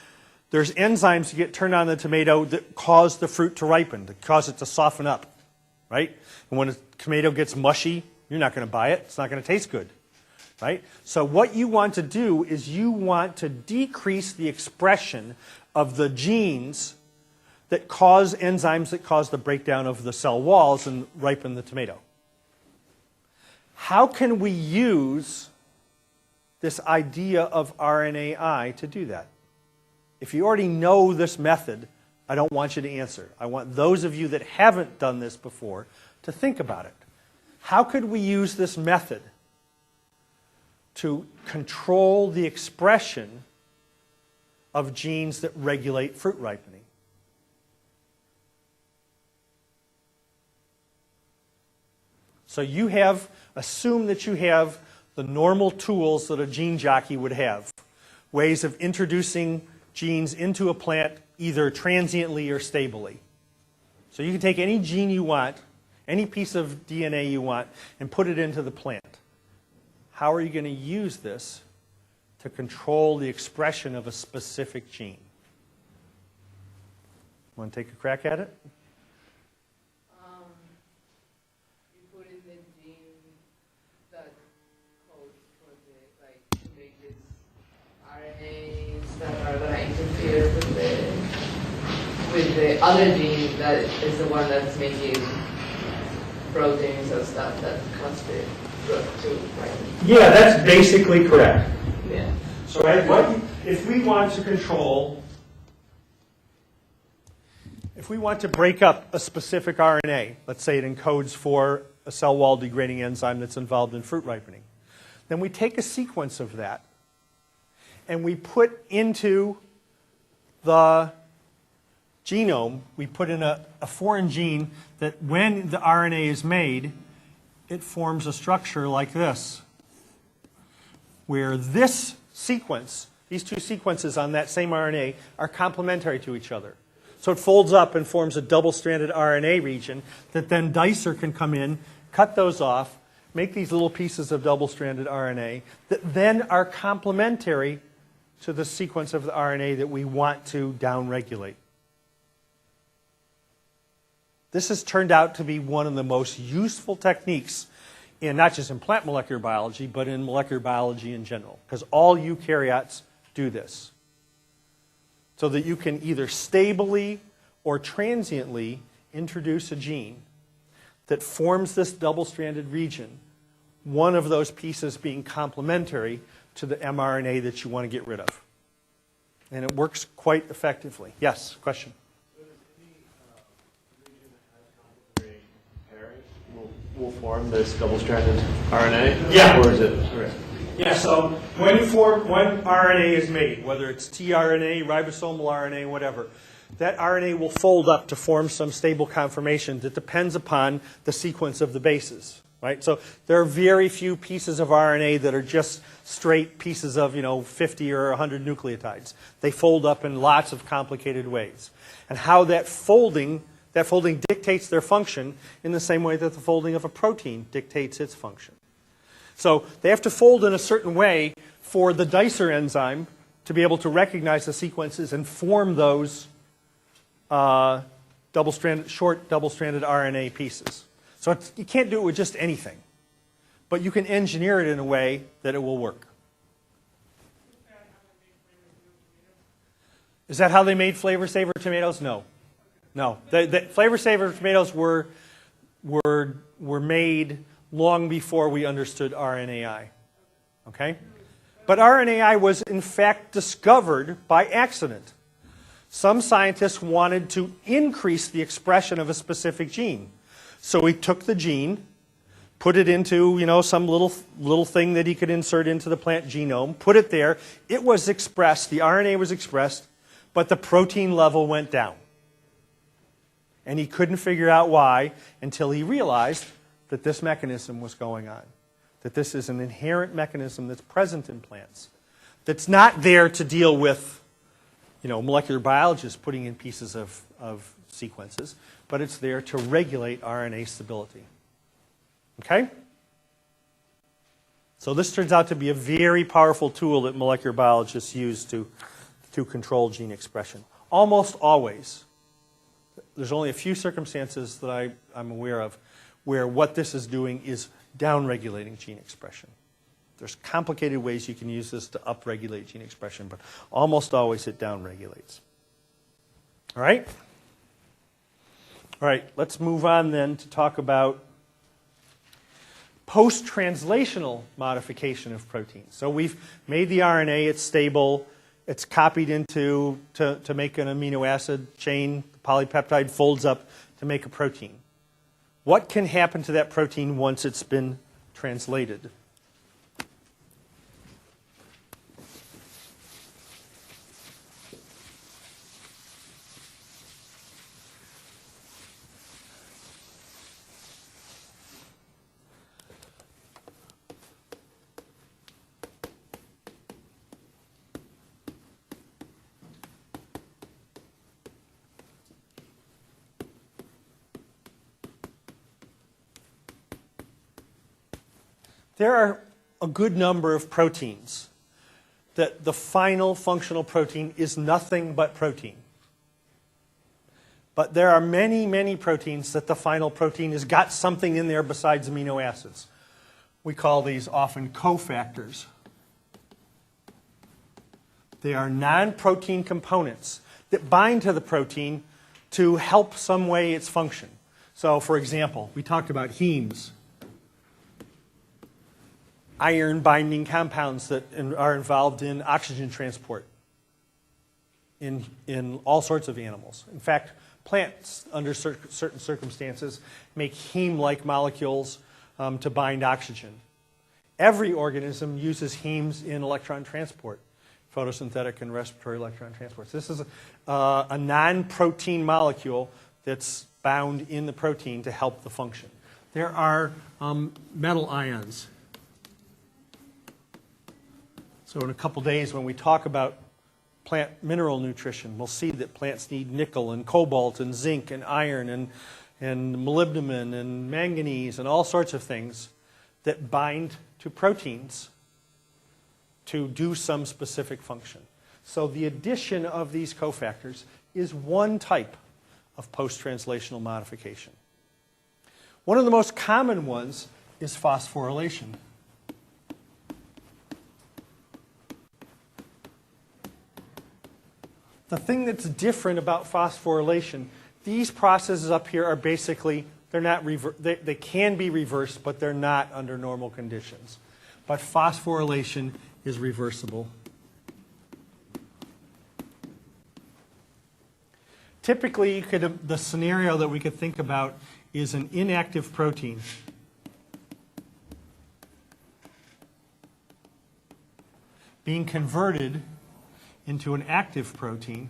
there's enzymes that get turned on the tomato that cause the fruit to ripen, that cause it to soften up, right? And when a tomato gets mushy, you're not going to buy it. It's not going to taste good, right? So what you want to do is you want to decrease the expression of the genes that cause enzymes that cause the breakdown of the cell walls and ripen the tomato. How can we use this idea of RNAi to do that? If you already know this method, I don't want you to answer. I want those of you that haven't done this before to think about it. How could we use this method to control the expression of genes that regulate fruit ripening? So you have, assume that you have the normal tools that a gene jockey would have, ways of introducing genes into a plant either transiently or stably. So you can take any gene you want, any piece of DNA you want, and put it into the plant. How are you going to use this to control the expression of a specific gene? Want to take a crack at it? You put in the gene that codes for the, like, to make these RNAs that are gonna interfere with the other gene that is the one that's making proteins and stuff that cause the fruit to ripen. Yeah, that's basically correct. Yeah. So if we want to control, if we want to break up a specific RNA, let's say it encodes for a cell wall degrading enzyme that's involved in fruit ripening, then we take a sequence of that and we put into the genome, we put in a foreign gene that when the RNA is made, it forms a structure like this, where this sequence, these two sequences on that same RNA, are complementary to each other. So it folds up and forms a double-stranded RNA region that then dicer can come in, cut those off, make these little pieces of double-stranded RNA that then are complementary to the sequence of the RNA that we want to downregulate. This has turned out to be one of the most useful techniques in not just in plant molecular biology, but in molecular biology in general, because all eukaryotes do this. So that you can either stably or transiently introduce a gene that forms this double-stranded region, one of those pieces being complementary to the mRNA that you want to get rid of. And it works quite effectively. Yes, question? So does any region that has complementary pairing will form this double-stranded RNA? Yeah. Or is it? Okay. Yeah, so when RNA is made, whether it's tRNA, ribosomal RNA, whatever, that RNA will fold up to form some stable conformation that depends upon the sequence of the bases, right? So there are very few pieces of RNA that are just straight pieces of, 50 or 100 nucleotides. They fold up in lots of complicated ways. And how that folding dictates their function in the same way that the folding of a protein dictates its function. So they have to fold in a certain way for the dicer enzyme to be able to recognize the sequences and form those short double-stranded RNA pieces. So you can't do it with just anything, but you can engineer it in a way that it will work. Is that how they made Flavor Saver tomatoes? No. No. The Flavor Saver tomatoes were made long before we understood RNAi. Okay? But RNAi was in fact discovered by accident. Some scientists wanted to increase the expression of a specific gene. So he took the gene, put it into, some little thing that he could insert into the plant genome, put it there. It was expressed, the RNA was expressed, but the protein level went down. And he couldn't figure out why until he realized that this mechanism was going on, that this is an inherent mechanism that's present in plants, that's not there to deal with molecular biologists putting in pieces of sequences, but it's there to regulate RNA stability. Okay? So this turns out to be a very powerful tool that molecular biologists use to control gene expression. Almost always. There's only a few circumstances that I'm aware of where what this is doing is downregulating gene expression. There's complicated ways you can use this to upregulate gene expression, but almost always it downregulates. All right? All right, let's move on then to talk about post-translational modification of proteins. So we've made the RNA, it's stable, it's copied into to make an amino acid chain, the polypeptide folds up to make a protein. What can happen to that protein once it's been translated? There are a good number of proteins that the final functional protein is nothing but protein. But there are many, many proteins that the final protein has got something in there besides amino acids. We call these often cofactors. They are non-protein components that bind to the protein to help some way its function. So, for example, we talked about hemes. Iron-binding compounds that are involved in oxygen transport in all sorts of animals. In fact, plants, under certain circumstances, make heme-like molecules to bind oxygen. Every organism uses hemes in electron transport, photosynthetic and respiratory electron transport. So this is a non-protein molecule that's bound in the protein to help the function. There are metal ions. So in a couple days when we talk about plant mineral nutrition, we'll see that plants need nickel and cobalt and zinc and iron and molybdenum and manganese and all sorts of things that bind to proteins to do some specific function. So the addition of these cofactors is one type of post-translational modification. One of the most common ones is phosphorylation. The thing that's different about phosphorylation, these processes up here are basically, they're not they can be reversed, but they're not under normal conditions. But phosphorylation is reversible. Typically, the scenario that we could think about is an inactive protein. Being converted into an active protein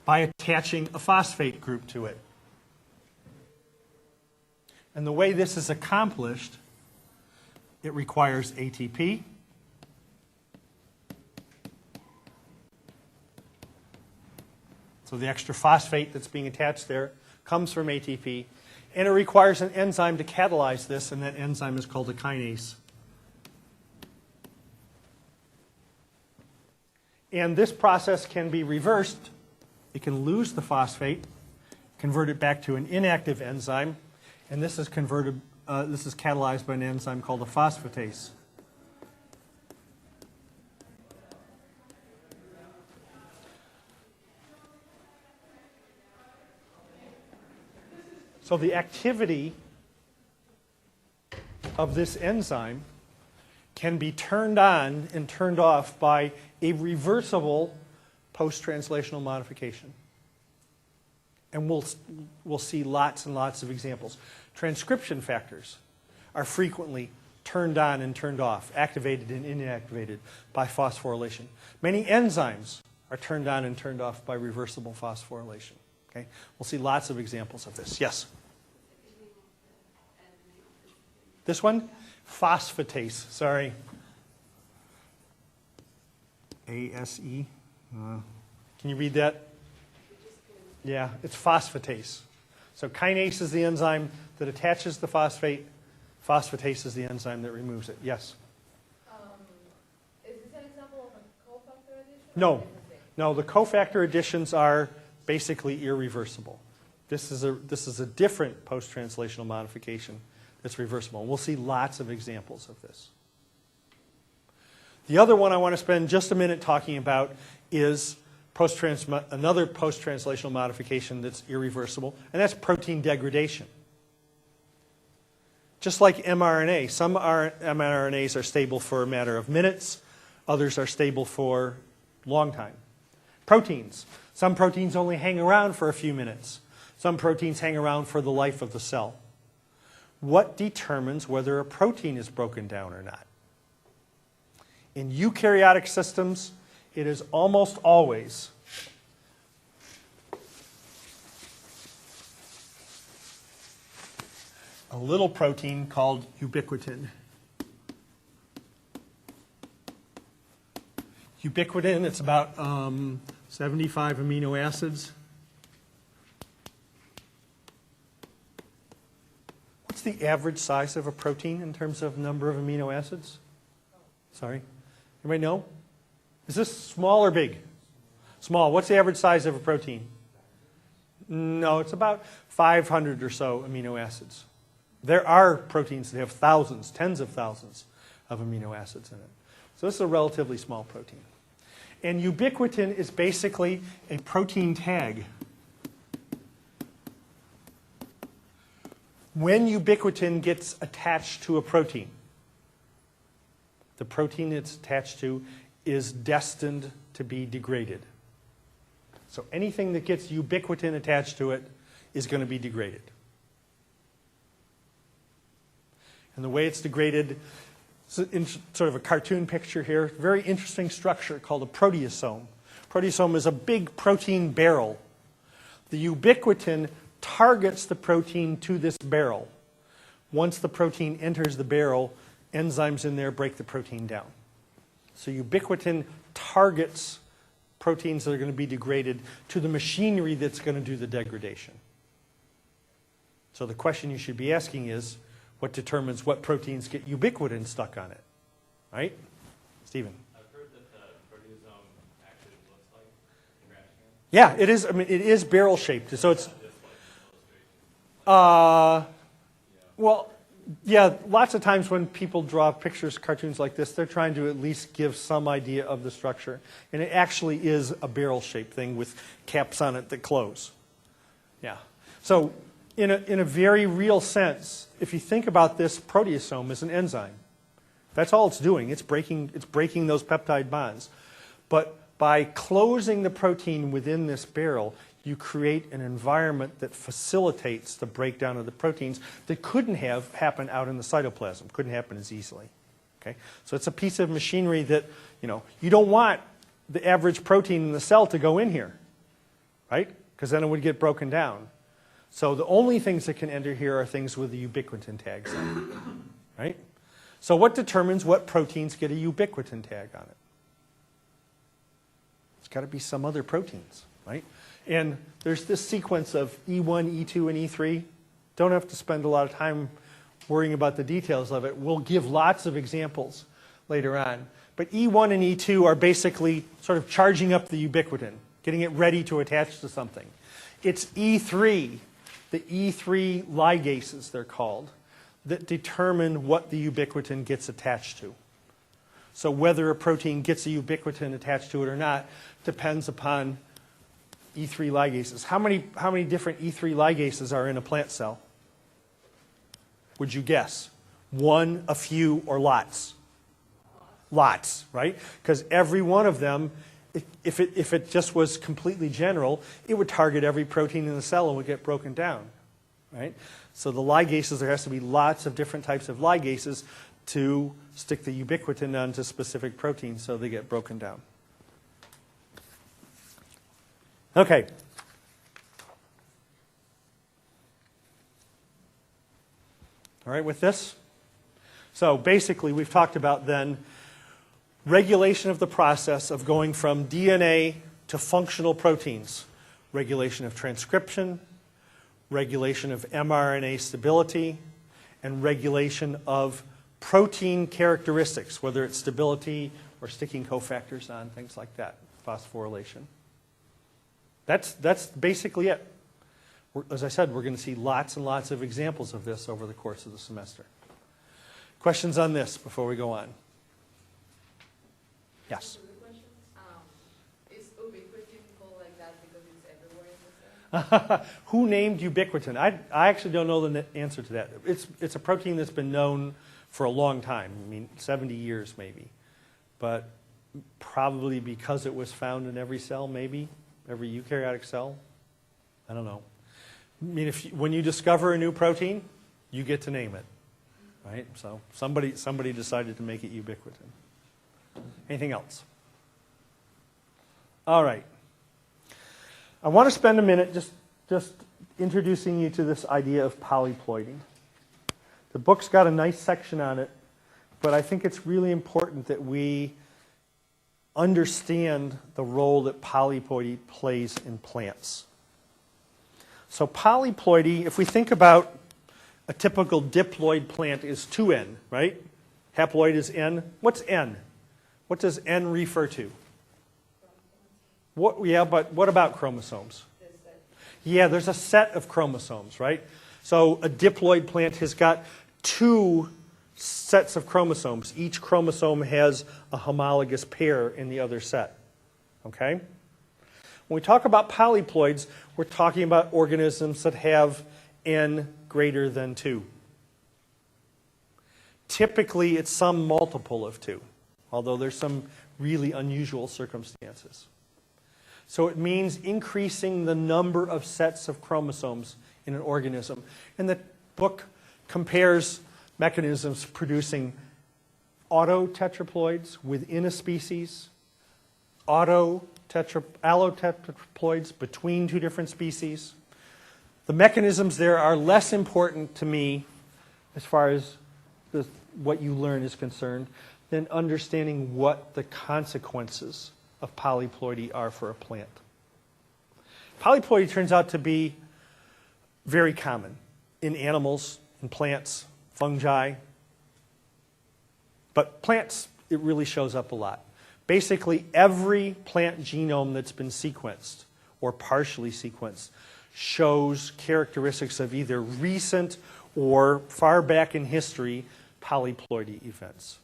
by attaching a phosphate group to it. And the way this is accomplished, it requires ATP. So the extra phosphate that's being attached there comes from ATP. And it requires an enzyme to catalyze this, and that enzyme is called a kinase. And this process can be reversed. It can lose the phosphate, convert it back to an inactive enzyme, and this is catalyzed by an enzyme called a phosphatase. So the activity of this enzyme can be turned on and turned off by a reversible post-translational modification. And we'll see lots and lots of examples. Transcription factors are frequently turned on and turned off, activated and inactivated by phosphorylation. Many enzymes are turned on and turned off by reversible phosphorylation. Okay? We'll see lots of examples of this. Yes? This one? Phosphatase. Sorry. A-S-E. Can you read that? Yeah, it's phosphatase. So kinase is the enzyme that attaches the phosphate. Phosphatase is the enzyme that removes it. Yes? Is this an example of a cofactor addition? No. No, the cofactor additions are basically irreversible. This is a different post-translational modification that's reversible. And we'll see lots of examples of this. The other one I want to spend just a minute talking about is another post-translational modification that's irreversible, and that's protein degradation. Just like mRNA, some mRNAs are stable for a matter of minutes, others are stable for a long time. Proteins. Some proteins only hang around for a few minutes. Some proteins hang around for the life of the cell. What determines whether a protein is broken down or not? In eukaryotic systems, it is almost always a little protein called ubiquitin. Ubiquitin, it's about 75 amino acids. What's the average size of a protein in terms of number of amino acids? Sorry. Anybody know? Is this small or big? Small. What's the average size of a protein? No, it's about 500 or so amino acids. There are proteins that have thousands, tens of thousands of amino acids in it. So this is a relatively small protein. And ubiquitin is basically a protein tag. When ubiquitin gets attached to a protein, the protein it's attached to is destined to be degraded. So anything that gets ubiquitin attached to it is going to be degraded. And the way it's degraded, in sort of a cartoon picture here, very interesting structure called a proteasome. Proteasome is a big protein barrel. The ubiquitin targets the protein to this barrel. Once the protein enters the barrel, enzymes in there break the protein down. So ubiquitin targets proteins that are going to be degraded to the machinery that's going to do the degradation. So the question you should be asking is, what determines what proteins get ubiquitin stuck on it? Right? Stephen? I've heard that the proteasome actually looks like a grass can. Yeah, it is. I mean, it is barrel shaped. So it's. Well, yeah. Lots of times when people draw pictures, cartoons like this, they're trying to at least give some idea of the structure, and it actually is a barrel-shaped thing with caps on it that close. Yeah. So, in a very real sense, if you think about this proteasome as an enzyme, that's all it's doing. It's breaking those peptide bonds. But by closing the protein within this barrel, you create an environment that facilitates the breakdown of the proteins that couldn't have happened out in the cytoplasm, couldn't happen as easily. Okay? So it's a piece of machinery that, you don't want the average protein in the cell to go in here, right? Because then it would get broken down. So the only things that can enter here are things with the ubiquitin tags on it, right? So what determines what proteins get a ubiquitin tag on it? It's got to be some other proteins, right? And there's this sequence of E1, E2, and E3. Don't have to spend a lot of time worrying about the details of it. We'll give lots of examples later on. But E1 and E2 are basically sort of charging up the ubiquitin, getting it ready to attach to something. It's E3, the E3 ligases, they're called, that determine what the ubiquitin gets attached to. So whether a protein gets a ubiquitin attached to it or not depends upon E3 ligases. How many different E3 ligases are in a plant cell? Would you guess? One, a few, or lots? Lots, right? Because every one of them, if it just was completely general, it would target every protein in the cell and would get broken down, right? So the ligases, there has to be lots of different types of ligases to stick the ubiquitin onto specific proteins so they get broken down. Okay. All right with this? So basically we've talked about then regulation of the process of going from DNA to functional proteins, regulation of transcription, regulation of mRNA stability, and regulation of protein characteristics, whether it's stability or sticking cofactors on, things like that, phosphorylation. That's basically it. As I said, we're going to see lots and lots of examples of this over the course of the semester. Questions on this before we go on? Yes? Is ubiquitin called like that because it's everywhere in the cell? Who named ubiquitin? I actually don't know the answer to that. It's a protein that's been known for a long time. I mean, 70 years maybe. But probably because it was found in every cell, maybe. Every eukaryotic cell. I don't know. I mean, when you discover a new protein, you get to name it. Right? So somebody decided to make it ubiquitin. Anything else? All right. I want to spend a minute just introducing you to this idea of polyploidy. The book's got a nice section on it, but I think it's really important that we understand the role that polyploidy plays in plants. So polyploidy, if we think about a typical diploid plant is 2N, right? Haploid is N. What's N? What does N refer to? But what about chromosomes? Yeah, there's a set of chromosomes, right? So a diploid plant has got 2 sets of chromosomes. Each chromosome has a homologous pair in the other set. Okay? When we talk about polyploids, we're talking about organisms that have N greater than 2. Typically, it's some multiple of 2, although there's some really unusual circumstances. So it means increasing the number of sets of chromosomes in an organism. And the book compares mechanisms producing autotetraploids within a species, allotetraploids between 2 different species. The mechanisms there are less important to me as far as what you learn is concerned than understanding what the consequences of polyploidy are for a plant. Polyploidy turns out to be very common in animals, in plants, fungi. But plants, it really shows up a lot. Basically, every plant genome that's been sequenced or partially sequenced shows characteristics of either recent or far back in history polyploidy events.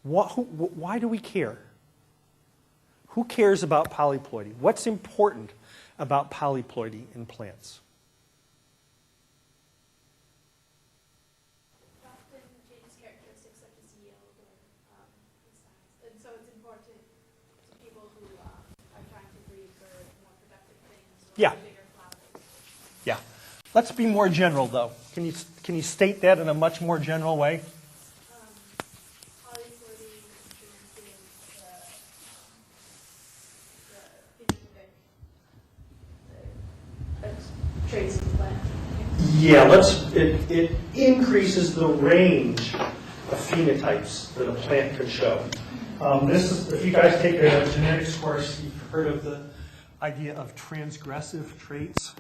Why do we care? Who cares about polyploidy? What's important about polyploidy in plants? Often changes characteristics such as yield or size. And so it's important to people who are trying to breed for more productive things or Yeah. bigger flowers. Yeah. Let's be more general, though. Can you state that in a much more general way? Polyploidy influences the phenotypic traits of the plant. Yeah, it increases the range of phenotypes that a plant can show. If you guys take a genetics course, you've heard of the idea of transgressive traits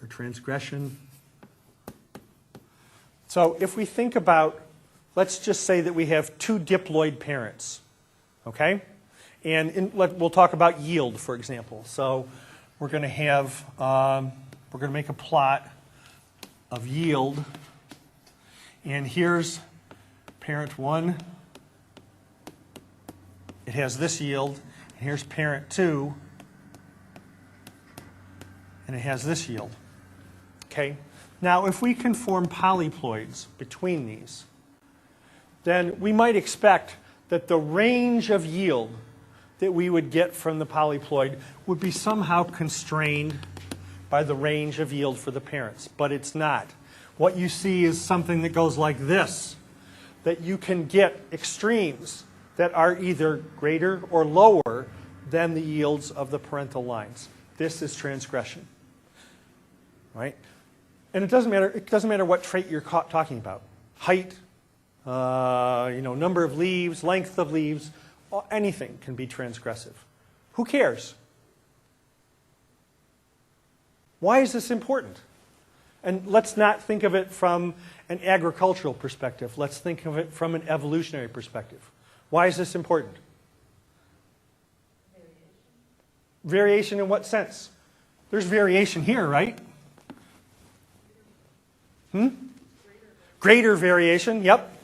or transgression. So if we think about, let's just say that we have 2 diploid parents, okay? And we'll talk about yield, for example. So we're going to have, we're going to make a plot of yield. And here's parent 1. It has this yield. And here's parent 2. And it has this yield. Okay? Now, if we can form polyploids between these, then we might expect that the range of yield that we would get from the polyploid would be somehow constrained by the range of yield for the parents, but it's not. What you see is something that goes like this, that you can get extremes that are either greater or lower than the yields of the parental lines. This is transgression, right? And it doesn't matter what trait you're talking about. Height, number of leaves, length of leaves, anything can be transgressive. Who cares? Why is this important? And let's not think of it from an agricultural perspective. Let's think of it from an evolutionary perspective. Why is this important? Variation in what sense? There's variation here, right? Greater variation, yep.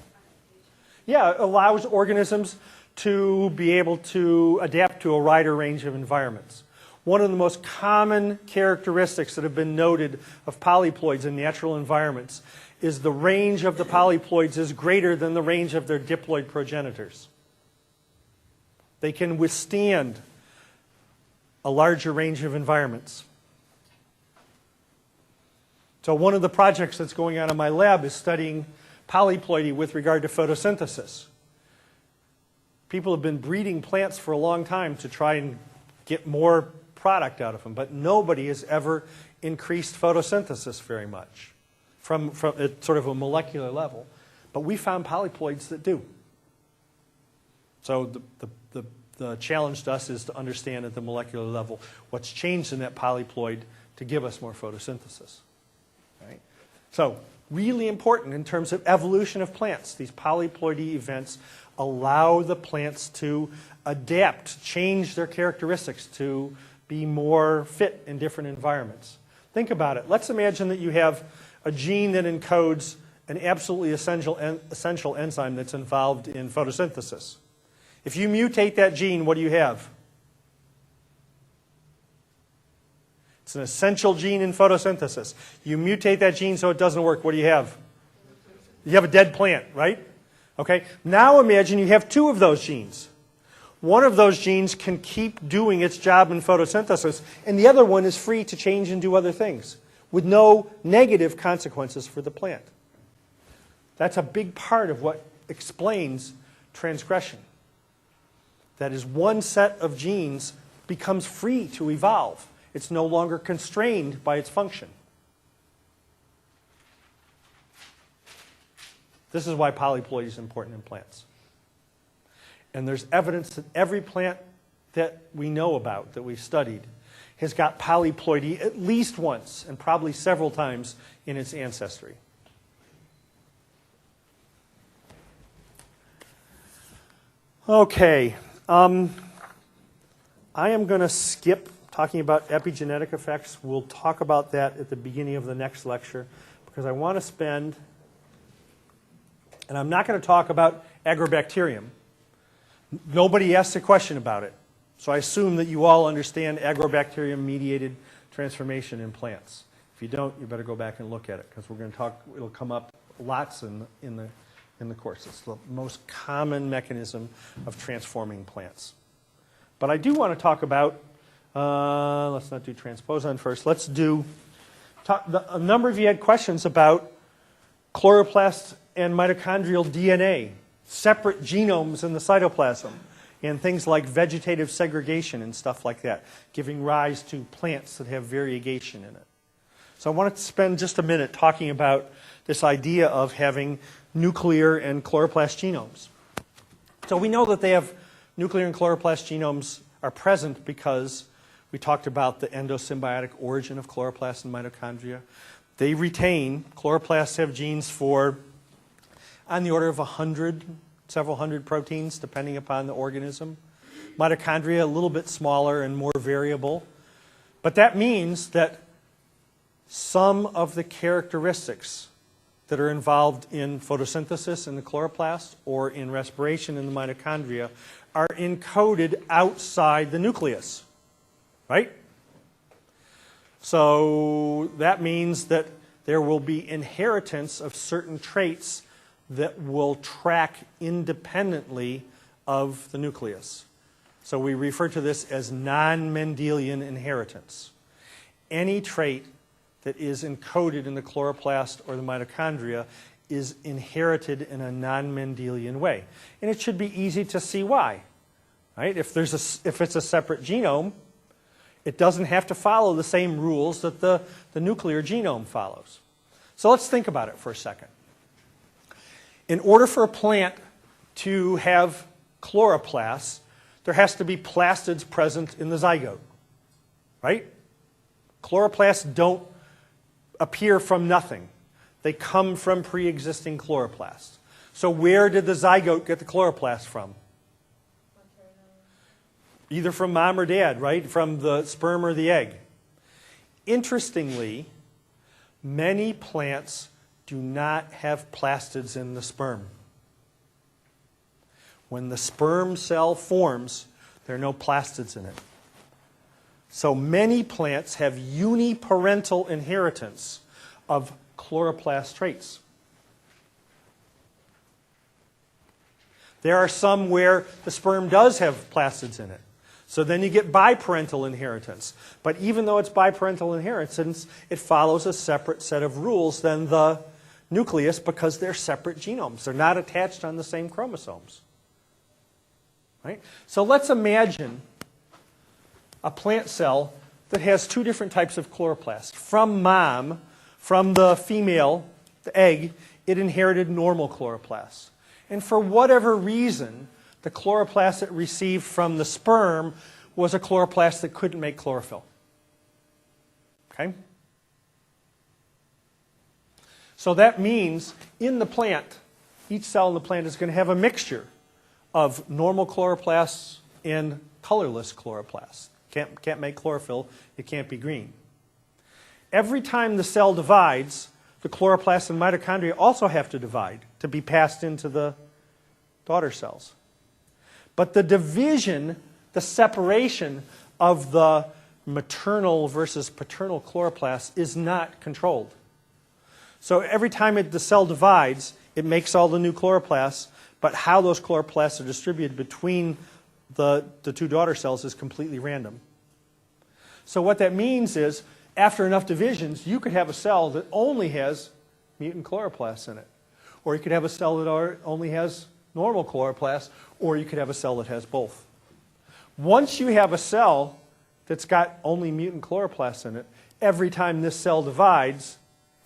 Yeah, it allows organisms to be able to adapt to a wider range of environments. One of the most common characteristics that have been noted of polyploids in natural environments is the range of the polyploids is greater than the range of their diploid progenitors. They can withstand a larger range of environments. So one of the projects that's going on in my lab is studying polyploidy with regard to photosynthesis. People have been breeding plants for a long time to try and get more product out of them, but nobody has ever increased photosynthesis very much from at sort of a molecular level. But we found polyploids that do. So the challenge to us is to understand at the molecular level what's changed in that polyploid to give us more photosynthesis. Right? So really important in terms of evolution of plants. These polyploidy events allow the plants to adapt, change their characteristics to be more fit in different environments. Think about it. Let's imagine that you have a gene that encodes an absolutely essential enzyme that's involved in photosynthesis. If you mutate that gene, what do you have? It's an essential gene in photosynthesis. You mutate that gene so it doesn't work. What do you have? You have a dead plant, right? Okay. Now imagine you have two of those genes. One of those genes can keep doing its job in photosynthesis, and the other one is free to change and do other things with no negative consequences for the plant. That's a big part of what explains transgression. That is, one set of genes becomes free to evolve. It's no longer constrained by its function. This is why polyploidy is important in plants. And there's evidence that every plant that we know about, that we've studied, has got polyploidy at least once, and probably several times in its ancestry. Okay. I am going to skip talking about epigenetic effects. We'll talk about that at the beginning of the next lecture, because I want to spend, and I'm not going to talk about agrobacterium. Nobody asked a question about it. So I assume that you all understand agrobacterium-mediated transformation in plants. If you don't, you better go back and look at it, because we're going to talk, it'll come up lots in the course. It's the most common mechanism of transforming plants. But I do want to talk about, let's not do transposon first. Let's do, a number of you had questions about chloroplast and mitochondrial DNA, separate genomes in the cytoplasm, and things like vegetative segregation and stuff like that, giving rise to plants that have variegation in it. So I wanted to spend just a minute talking about this idea of having nuclear and chloroplast genomes. So we know that they have nuclear and chloroplast genomes are present because we talked about the endosymbiotic origin of chloroplasts and mitochondria. They retain, chloroplasts have genes for on the order of 100, several hundred proteins, depending upon the organism. Mitochondria, a little bit smaller and more variable. But that means that some of the characteristics that are involved in photosynthesis in the chloroplast or in respiration in the mitochondria are encoded outside the nucleus, right? So that means that there will be inheritance of certain traits that will track independently of the nucleus. So we refer to this as non-Mendelian inheritance. Any trait that is encoded in the chloroplast or the mitochondria is inherited in a non-Mendelian way. And it should be easy to see why. Right? If it's a separate genome, it doesn't have to follow the same rules that the nuclear genome follows. So let's think about it for a second. In order for a plant to have chloroplasts, there has to be plastids present in the zygote. Right? Chloroplasts don't appear from nothing. They come from pre-existing chloroplasts. So where did the zygote get the chloroplast from? Either from mom or dad, right? From the sperm or the egg. Interestingly, many plants do not have plastids in the sperm. When the sperm cell forms, there are no plastids in it. So many plants have uniparental inheritance of chloroplast traits. There are some where the sperm does have plastids in it. So then you get biparental inheritance. But even though it's biparental inheritance, it follows a separate set of rules than the nucleus because they're separate genomes. They're not attached on the same chromosomes. Right? So let's imagine a plant cell that has two different types of chloroplast. From mom, from the female, the egg, it inherited normal chloroplasts. And for whatever reason, the chloroplast it received from the sperm was a chloroplast that couldn't make chlorophyll. Okay? So that means in the plant, each cell in the plant is going to have a mixture of normal chloroplasts and colorless chloroplasts. Can't make chlorophyll, it can't be green. Every time the cell divides, the chloroplasts and mitochondria also have to divide to be passed into the daughter cells. But the division, the separation of the maternal versus paternal chloroplasts is not controlled. So every time the cell divides, it makes all the new chloroplasts, but how those chloroplasts are distributed between the two daughter cells is completely random. So what that means is, after enough divisions, you could have a cell that only has mutant chloroplasts in it. Or you could have a cell that only has normal chloroplasts, or you could have a cell that has both. Once you have a cell that's got only mutant chloroplasts in it, every time this cell divides,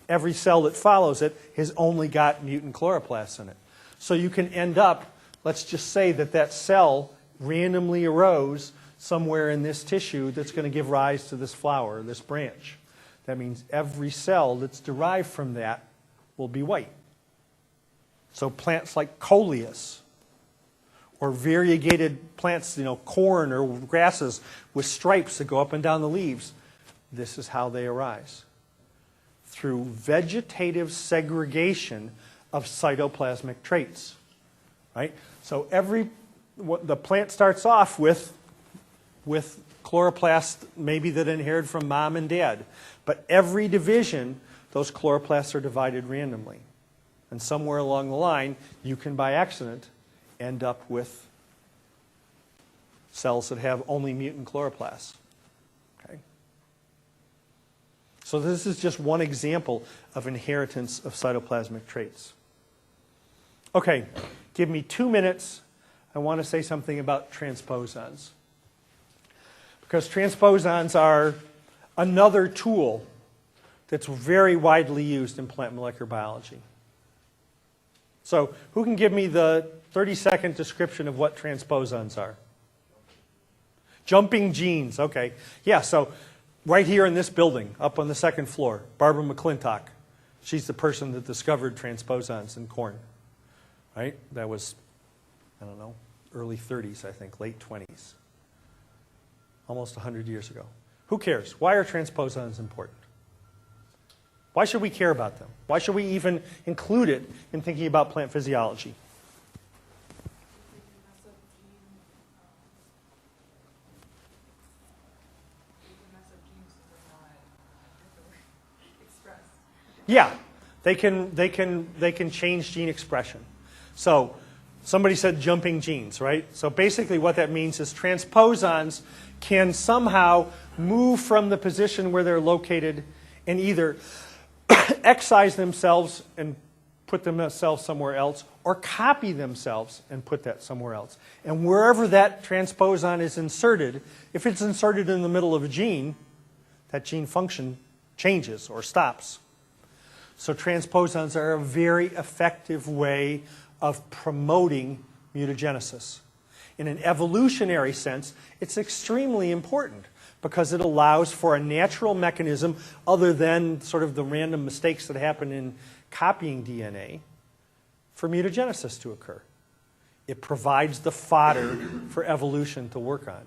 every cell that follows it has only got mutant chloroplasts in it. So you can end up, let's just say that cell randomly arose somewhere in this tissue that's going to give rise to this flower, this branch. That means every cell that's derived from that will be white. So plants like coleus, or variegated plants, corn or grasses with stripes that go up and down the leaves, this is how they arise. Through vegetative segregation of cytoplasmic traits. Right? So the plant starts off with chloroplasts maybe that inherited from mom and dad. But every division, those chloroplasts are divided randomly. And somewhere along the line, you can, by accident, end up with cells that have only mutant chloroplasts. Okay? So this is just one example of inheritance of cytoplasmic traits. Okay, give me 2 minutes. I want to say something about transposons. Because transposons are another tool that's very widely used in plant molecular biology. So who can give me the 30-second description of what transposons are? Jumping genes, okay. Yeah, so right here in this building, up on the second floor, Barbara McClintock. She's the person that discovered transposons in corn. Right? That was, I don't know, early 30s, I think, late 20s. Almost 100 years ago. Who cares? Why are transposons important? Why should we care about them? Why should we even include it in thinking about plant physiology? Yeah, they can change gene expression. So somebody said jumping genes, right? So basically what that means is transposons can somehow move from the position where they're located and either excise themselves and put themselves somewhere else, or copy themselves and put that somewhere else. And wherever that transposon is inserted, if it's inserted in the middle of a gene, that gene function changes or stops. So transposons are a very effective way of promoting mutagenesis. In an evolutionary sense, it's extremely important because it allows for a natural mechanism other than sort of the random mistakes that happen in copying DNA for mutagenesis to occur. It provides the fodder for evolution to work on.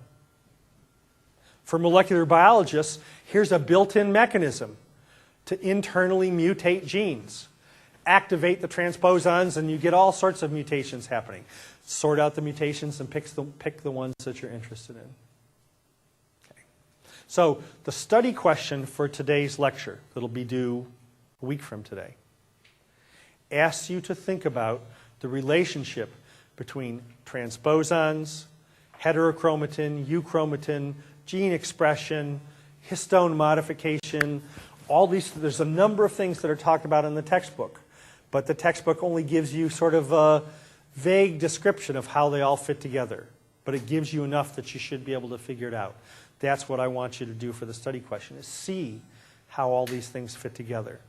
For molecular biologists, here's a built-in mechanism to internally mutate genes. Activate the transposons and you get all sorts of mutations happening. Sort out the mutations and pick the ones that you're interested in. Okay. So the study question for today's lecture, that'll be due a week from today, asks you to think about the relationship between transposons, heterochromatin, euchromatin, gene expression, histone modification, all these. There's a number of things that are talked about in the textbook, but the textbook only gives you sort of a vague description of how they all fit together, but it gives you enough that you should be able to figure it out. That's what I want you to do for the study question, is see how all these things fit together.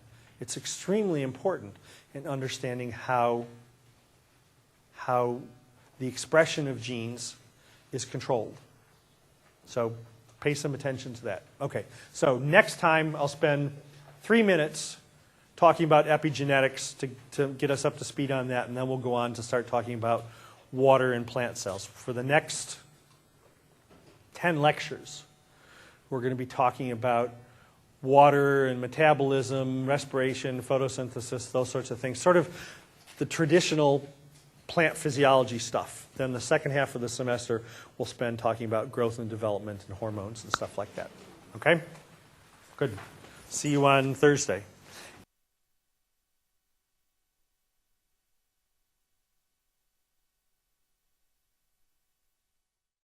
It's extremely important in understanding how the expression of genes is controlled. So pay some attention to that. Okay, so next time I'll spend 3 minutes talking about epigenetics to get us up to speed on that, and then we'll go on to start talking about water and plant cells. For the next 10 lectures, we're going to be talking about water and metabolism, respiration, photosynthesis, those sorts of things, sort of the traditional plant physiology stuff. Then the second half of the semester, we'll spend talking about growth and development and hormones and stuff like that. Okay? Good. See you on Thursday.